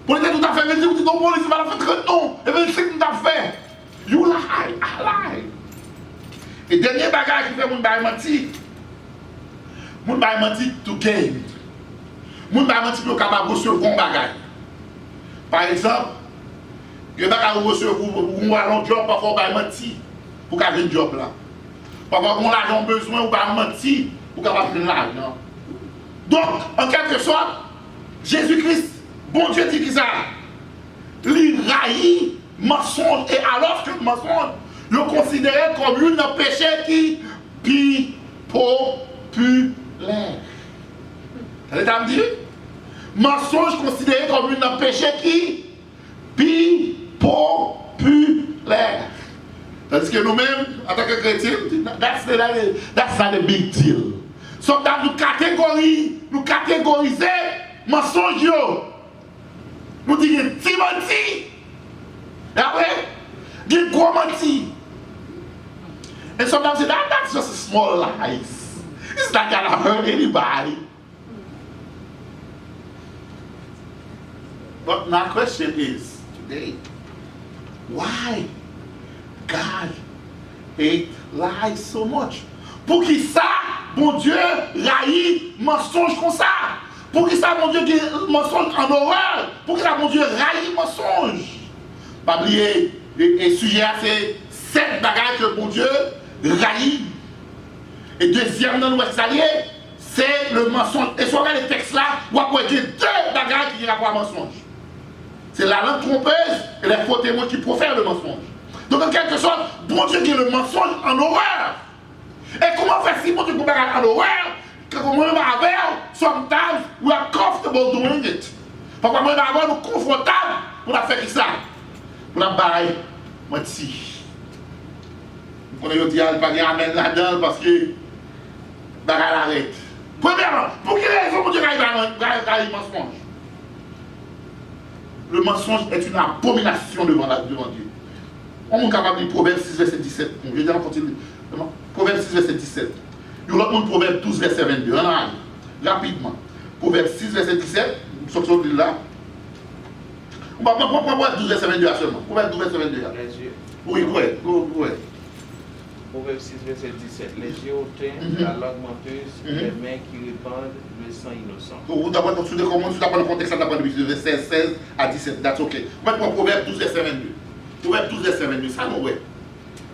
Pour les tout à fait, vous dites, non, police va la faire non. Et bien, c'est tout à fait. You lie, I lie. Et dernier bagage qui fait mon bail mentir. Mon bail mentir to gain. Mon bail mentir pour capable recevoir un bagage. Par exemple, que bagage recevoir un job parfois bail mentir pour qu'avoir un job là. Papa, on l'argent besoin, ou pas mentir, ou capable de prendre l'argent. Donc, en quelque sorte, Jésus-Christ, bon Dieu dit qu'il ça. Il raillit mensonge. Et alors que le mensonge, le considérait comme un péché qui populaire. Vous avez entendu? Mensonge considéré comme un péché qui populaire. Tandis que nous-mêmes, en tant que chrétiens, that's not a big deal. Sometimes nous catégoriser mensonge. Nous disons petit menti. Et après, il gros menti. And sometimes we say that's just a small lies. It's not gonna hurt anybody. But my question is today, why God hate lies so much? Pour qui ça, bon Dieu, raillit mensonge comme ça? Pour qui ça, bon Dieu, mensonge en horreur? Pour qui ça, bon Dieu, raillit mensonge? Pas oublier, et sujet, c'est 7 bagages que bon Dieu raillit. Et deuxième, dans l'Ouest allié, c'est le mensonge. Et si on regarde les textes là, on va voir qu'il y a 2 bagages qui ont rapport à mensonge. C'est la langue trompeuse et les faux témoins qui profèrent le mensonge. Donc en quelque sorte, bon Dieu dit le mensonge en horreur. Et comment faire si bon Dieu peut faire en horreur? Que comment on va avoir, sometimes we are comfortable doing it. Pourquoi on va avoir nous confortable pour la faire ça? Pour la baille, menti. Vous connaissez dit, il n'y a pas amen là-dedans parce que bagarre l'arrête. Premièrement, pour quelle raison bon Dieu raille mensonge? Le mensonge est une abomination devant Dieu. On est capable de lire Proverbe 6, verset 17. Je vais dire continue. Proverbe 6, verset 17. Il y a l'autre Proverbe 12, verset 22. Rapidement. Proverbe 6, verset 17. Sortons de là. On va prendre Proverbe 12, verset 22 seulement. Proverbe 12, verset 22. Oui, oui. Proverbe 6, verset 17. Les yeux hautains, la langue menteuse, les mains qui répandent le sang innocent. Vous d'abord consulter comment tu apprends le contexte de verset 16 à 17. That's okay. Maintenant, Proverbe 12, verset 22. Proverbe 12, verset 22. Ça, nous, ouais.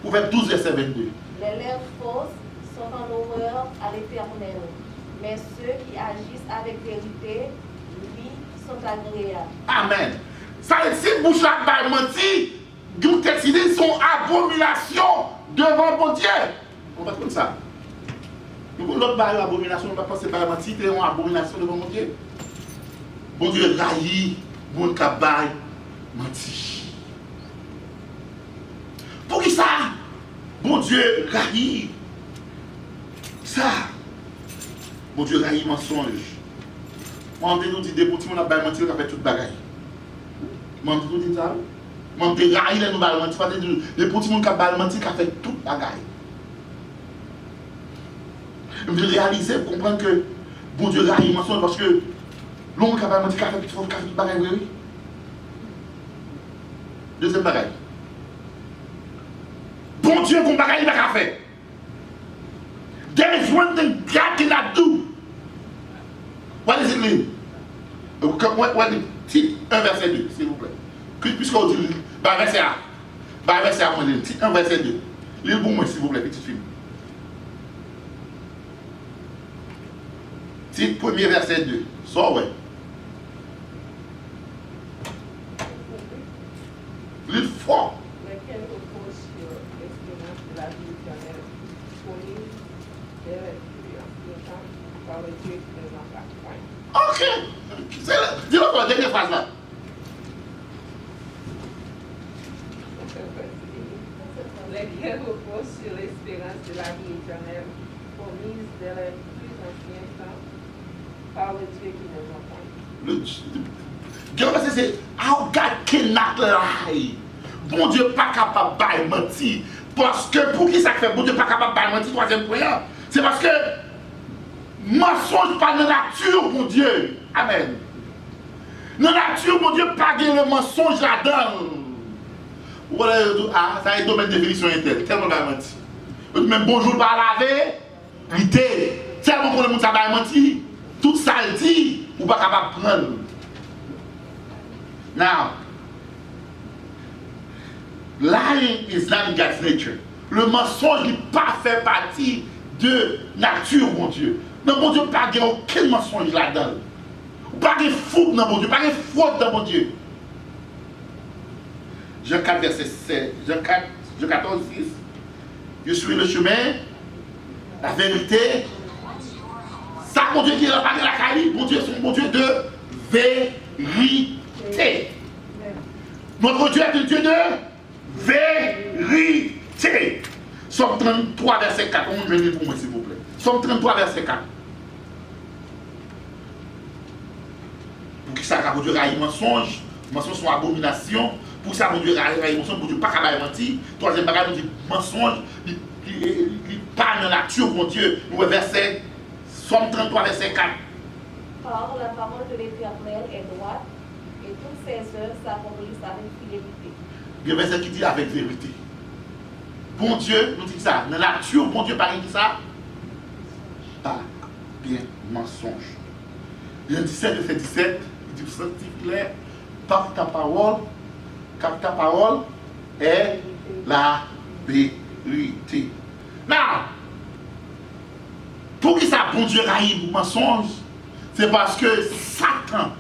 Proverbe 12, verset 22. Les lèvres fausses sont en horreur à l'Éternel, mais ceux qui agissent avec vérité, lui, sont agréables. Amen. Ça veut dire, si bouche là va mentir, nous décidons son abomination devant mon Dieu. On va comme ça. Nous, l'autre barre abomination, on va penser par mentir, c'est une abomination devant mon Dieu. Mon Dieu raillit, mon cabal, mentir. Pour qui ça? Bon Dieu raillit ça. Bon Dieu raillit mensonge. Moi, on nous dit des petits, on a bien menti, on a fait toute bagaille. Moi, on nous dit ça. Moi, on dit raillit les nouvelles menti. Les petits, on a menti, on a fait toute bagaille. Vous réalisez, vous comprenez que bon Dieu raillit mensonge parce que l'homme qui a menti, on a fait toute bagaille, oui. Deuxième bagaille. Bon Dieu, qu'on bagaille, il va faire. There is one thing God cannot do. What does it mean? Titre 1 verset 2, s'il vous plaît. Puisqu'on dit, verset A. Verset A, titre 1 verset 2. Lisez pour moi, s'il vous plaît, petite fille. Titre 1er verset 2. Ça, ouais. Lisez fort. Ok. Dis-le pour la dernière phrase là. Lesquels reposent sur l'espérance de la vie éternelle, promise dès les plus anciens temps, par le Dieu qui nous entend. C'est how God cannot lie. Bon Dieu pas capable de mentir. Parce que pour qui ça fait bon Dieu pas capable de mentir, troisième point, c'est parce que mensonge pas de nature, mon Dieu. Amen. De nature, mon Dieu, pas le mensonge là-dedans. Ah, ça est domaine de définition interne. Tellement de mentir. Même bonjour, pas laver, l'idée. Tellement qu'on le monde ça va mentir. Tout ça le dit, ou pas capable de prendre. Now, lying is not in God's nature. Le mensonge n'est pas fait partie de nature, mon Dieu. Non, mon Dieu, pas aucun mensonge là-dedans. Pas de faute dans mon Dieu, pas de faute dans mon Dieu. Jean 4, verset 16, Jean 14, 6. Je suis le chemin, la vérité. Ça, mon Dieu, qui est la parole de la Cali, mon Dieu, c'est mon Dieu de vérité. Notre Dieu est un Dieu de vérité. Somme 33, verset 4. On me lire pour moi, s'il vous plaît. Somme 33, verset 4. Pour qui ça, mon Dieu, raille mensonge. Mensonge sont abomination. Pour ça, mon Dieu, raille mensonge. Mon Dieu, pas qu'à mentir. Troisième bagage, mon Dieu, mensonge. Il parle de la nature, mon Dieu. Nous, verset. Somme 33, verset 4. Car la parole de l'Éternel est droite, et toutes ses œuvres s'accomplissent avec fidélité. Il y a un verset qui dit avec vérité. Bon Dieu, nous dit ça. Dans la nature, bon Dieu parle de ça. Pas bien mensonge. Jean 17, verset 17, il dit ceci clair. Par ta parole, car ta parole est la vérité. Now, pour qui ça, bon Dieu raille le mensonge, c'est parce que Satan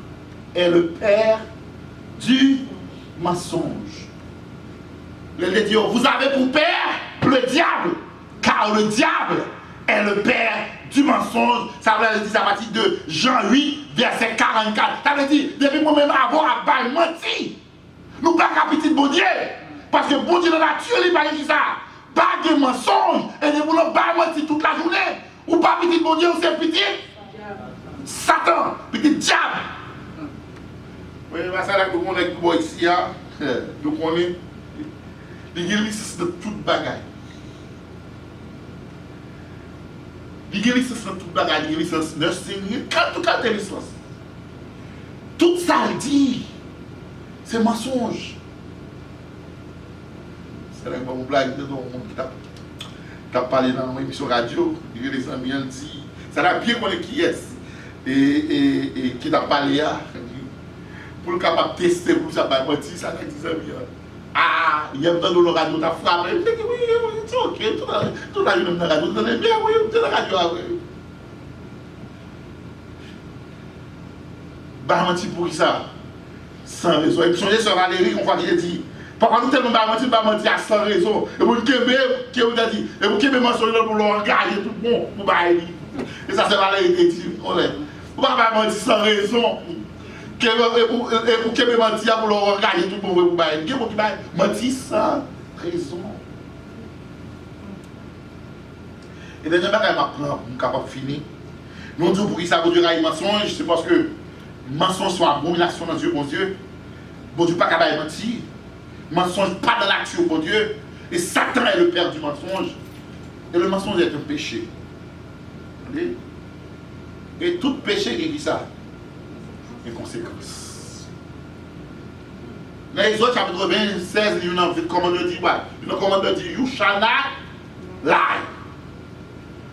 est le père du mensonge. Le Dieu, vous avez pour père le diable, car le diable est le père du mensonge. Ça veut dire à partir de Jean 8, verset 44. Ça veut dire, depuis moi-même avoir à menti, nous pas qu'à petit bon Dieu, parce que bon Dieu dans la nature, il parle de ça. Pas de mensonge, et nous voulons pas mentir toute la journée. Ou pas petit bon Dieu, ou c'est petit Satan, petit diable. Oui, mais ça là que nous connaissons ici, nous connaissons les guérisses de toute bagaille. Les guérisses de toute bagaille, les guérisses de nursing, tout cas de licence. Tout ça dit, c'est mensonge. C'est là que mon blague de monde qui t'a parlé dans l'émission radio, les amis ont dit, ça l'a bien connu qui est, et qui t'a parlé là, pour le capable de tester, pour ça, bah, menti, ça l'a dit, amis. Ah, il y a dans le radio, t'as frappé, je dis, oui, c'est ok, tout la vie dans la radio, vous allez bien, oui, c'est la radio, oui. Bah, menti pour qui ça? Sans raison. Et puis, je sur Valérie, on voit qu'il a dit, papa, nous tellement bah, menti à sans raison. Et vous, qui vous a dit, et vous, qui me mentionnez pour le regarder tout bon, pour bailler. Et ça, c'est Valérie qui dit, on est. Vous pas mentir sans raison. Et pour qui me mentir pour le regarder tout bon, pour bailler. Qui vous mentir sans raison. Et dernier bagage, je suis capable de finir. Nous disons pour qui ça vous dire un mensonge, c'est parce que mensonge soit abomination dans Dieu, bon Dieu. Bon Dieu, pas capable de mentir. Mensonge pas dans l'action, bon Dieu. Et Satan est le père du mensonge. Et le mensonge est un péché. Et tout péché, il dit ça. Les conséquences. Dans les autres chapitre 26, il y a un commandeur dit, le commandeur dit, you shall not lie.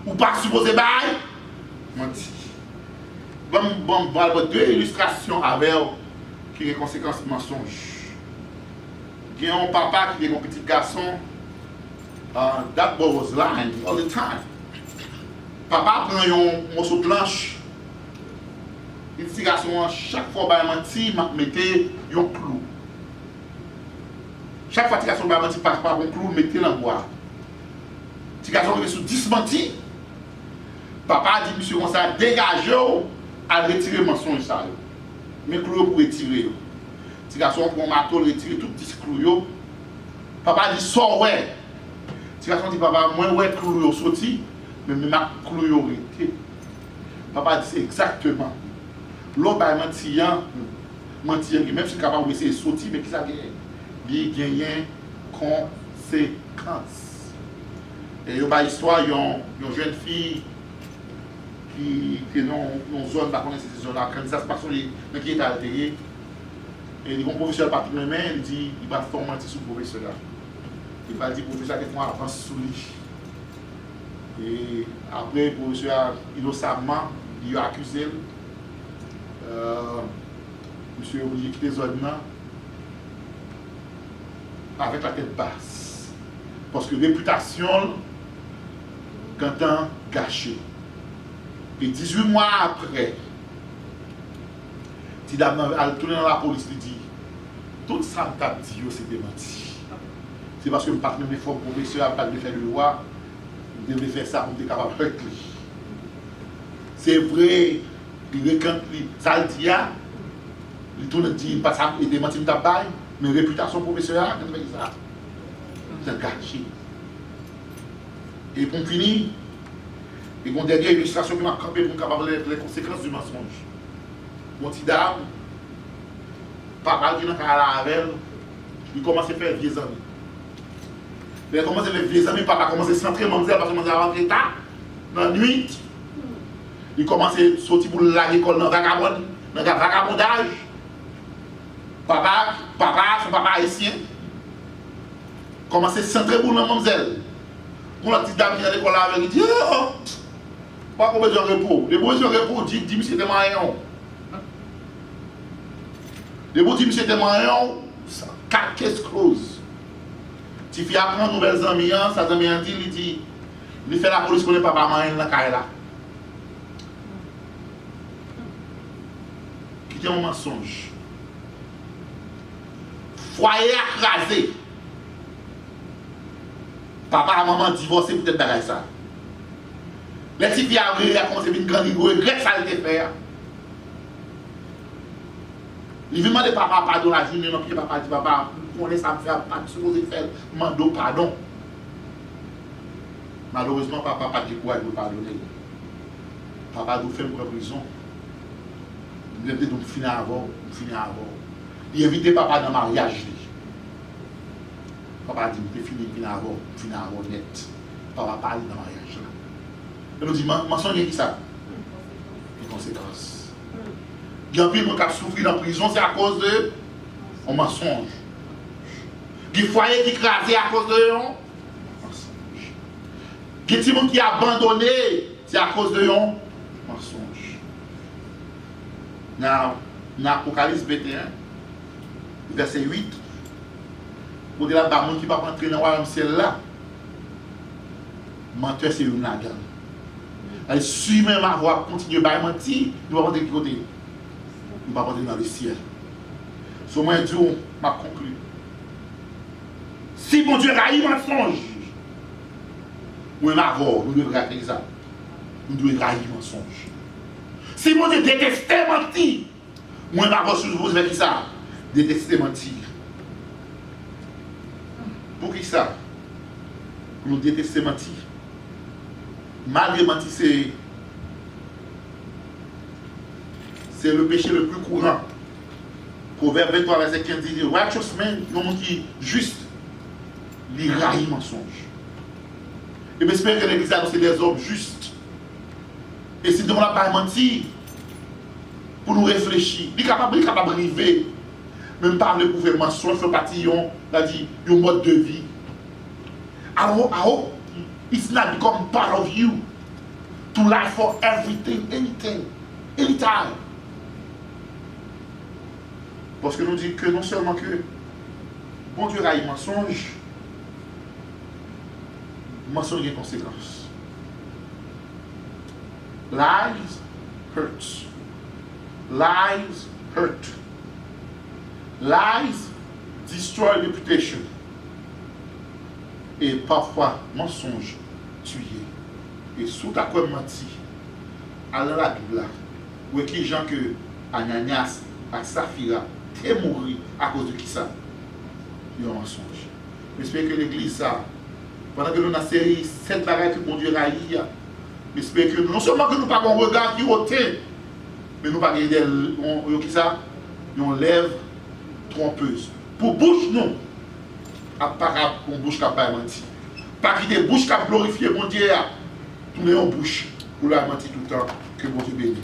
Ou pas supposé bail, mentir. Bon, deux illustrations avec qui ont des conséquences mensonges. Il y a un papa qui est un petit garçon, that boy was lying all the time. Papa prend un morceau de planche, le petit garçon, chaque fois qu'il menti, il mettait un clou. Chaque fois que le petit garçon menti, papa un clou, il mettait dans le bois. Le petit garçon est sous 10 menti. Papa dit, monsieur, on s'est dégagé à retirer le mensonge. Mais clou pour retirer. Si garçon prend un marteau, retire tout petit clou. Papa dit, sors ouais. Si garçon dit, papa, moi ouais clou sorti, mais ma clou rete. Papa dit, c'est exactement. L'autre va mentir, même si capable de essayer de sortir, mais qui ça gagne? Il gagne conséquences. Et il y a une histoire, il y a une jeune fille qui est dans une zone, par contre, cette zone-là, quand ça se passe, mais qui est altéré. Et le professeur parti de main, il dit, il va faire mentir sur le professeur là. Il va dire, professeur, qu'il faut avancer sous lui. Et après, le professeur, innocemment, il a accusé. Monsieur est obligé de quitter la zone là, avec la tête basse. Parce que réputation, quand on gâché. Et 18 mois après, Tidam a tourné dans la police, il dit, tout ça que tu as dit, c'est démenti. C'est parce que je ne suis pas même fort professeur, pas de faire de loi, je devais faire ça pour être capable de faire. C'est vrai, ça le dit, il tourne dit, pas ça, il démenti, mais réputation professeur, quand il fait ça, c'est gâché. Et pour finir, il y a une dernière illustration qui m'a campé pour capable les conséquences du mensonge. Mon petit dame, papa qui est dans la avec il commence à faire vieux amis. Il commence à faire vieux amis, papa commence à centrer mademoiselle parce que mademoiselle rentre tard, dans la nuit. Il commence à sortir pour l'école dans le vagabondage. Papa, son papa haïtien, commence à centrer pour la mademoiselle. Pour la petite dame qui est à l'école avec, il dit, oh, pas qu'on besoin de repos. Les besoins de repos, dit monsieur de Marion. Les besoins de monsieur de Marion, caisse close. Si tu apprends nouvelles amies, ça dit, il fait la police qu'on n'est pas Marion dans la carrière là. Quittez mon mensonge. Foyer écrasé. Papa et maman divorcé peut-être derrière ça. Les petits filles a commencé à venir grandir, regrette ça le faire. Il veut demander papa pardon la journée, non, puis papa dit papa, on laisse ça me faire, pas supposé faire, mando pardon. Malheureusement, papa n'a pas de courage de pardonner. Papa doit faire une prison. Il veut finir avant. Il évite papa dans le mariage. Papa dit, je vais finir avant net. Papa parle dans le mariage. Il nous dit, mensonge qui ça? Les conséquences. Il y a un peu de gens qui souffrent dans la prison, c'est à cause de un mensonge. Il y a des foyers qui écrasent à cause de un mensonge. Il y a des gens qui sont abandonnés, c'est à cause de un mensonge. Dans l'Apocalypse 21, verset 8, vous dites là, il qui ne va pas entrer dans le royaume ciel là. Menteur, c'est une nagan. Elle suit même ma voix, continue à mentir, il va rentrer de côté. Il va rentrer dans le ciel. Sur moi, Dieu m'a conclu. Si mon Dieu raït mensonge, nous devons rater ça. Nous devons raïr mensonge. Si mon Dieu déteste mentir, moi, je vous dire ça. Détester mentir. Pour qui ça? Pour nous détester mentir. Malgré mentir, c'est le péché le plus courant. Proverbe 23, verset 15 dit, righteous man, un qui est juste, il raille mensonge. Et j'espère que l'église a annoncé des hommes justes. Et si nous n'avons pas menti, pour nous réfléchir, il est capable de arriver. Même par le gouvernement, soit fait partie d'un mode de vie. Alors, I hope it's not become part of you to lie for everything, anything, anytime. Parce que nous disons que non seulement que bon Dieu a eu mensonge a des conséquences. Lies hurts. Lies hurt. Lies destroy reputation. Et parfois, mensonge tué. Et sous ta quoi menti, à la Bible, où est-ce gens que Ananias et Saphira t'es mort à cause de qui ça? Il y a un mensonge. J'espère que l'église, ça, pendant que nous avons série 7 bagages que mon Dieu a eu, j'espère que non seulement que nous n'avons pas un regard qui est ôté, mais nous n'avons pas une lèvre trompeuse. Pour bouche, non. Pas pour bouche capable de mentir. Pas qu'il y ait bouche qui a glorifié mon Dieu. Tout le monde bouche pour la mentir tout le temps. Que mon Dieu bénisse.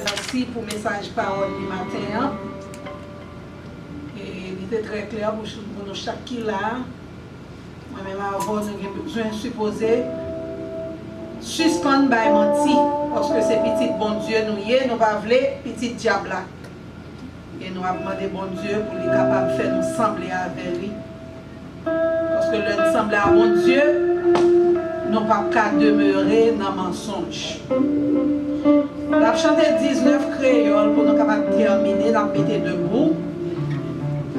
Merci pour le message parole du matin. Et il était très clair pour nous chaque qui là. Moi-même avant, nous avons besoin de supposer suspendre by mentir. Parce que c'est petit bon Dieu nous y est, nous va vouloir petit diable là. Et nous avons demandé bon Dieu pour lui capable de faire nous sembler avec lui. Parce que le semble à mon Dieu, n'ont pas qu'à demeurer dans le mensonge. La chanté 19 créoles pour nous capables de terminer, la mettre debout.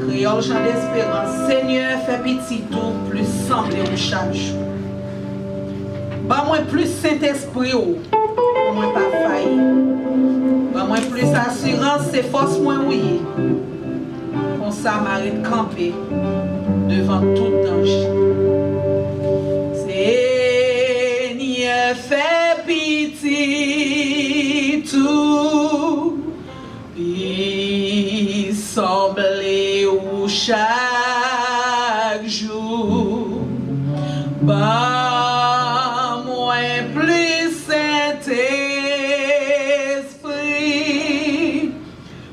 Créole chant d'espérance. Seigneur, fais pitié tout, plus semblé au chaque jour. Bah moi plus Saint-Esprit, pour moi pas failli. Bah moi plus assurance, c'est force moi oui. Comme ça m'arrête camper devant tout danger. Seigneur, fais pitié tout, il semblait où chaque jour, bah moi plus Saint-Esprit,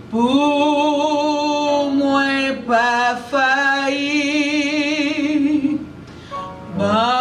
pour moi pas failli, bah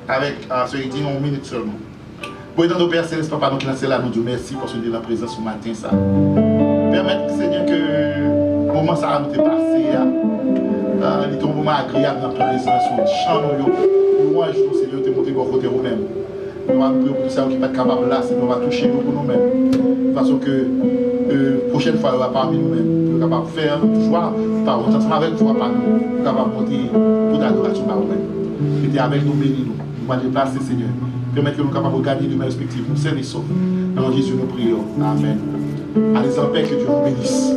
avec ce dit en minute seulement. Bon, dans nos Pères Célestes, Papa, nous lancer là, nous disons merci pour ce de la présence ce matin. Ça. Permettre, Seigneur, que le moment ça nous passé, il est un moment agréable dans la présence, chant nous, moi, je trouve Seigneur, te montrer au côté nous-mêmes. Nous allons prier pour ça qui n'est pas capable là, c'est nous va toucher nous pour nous-mêmes. De façon que prochaine fois, il va parmi nous-mêmes. Nous sommes capables de faire joie, par ensemble avec toi, par nous. Nous sommes capables de monter pour l'adoration par nous-mêmes. Était avec nous, bénis nous. Nous allons déplacer, Seigneur. Permettre que nous soyons capables de gagner demain respectif. Nous sains et saufs. Dans Jésus, nous prions. Amen. Allez en paix, que Dieu vous bénisse.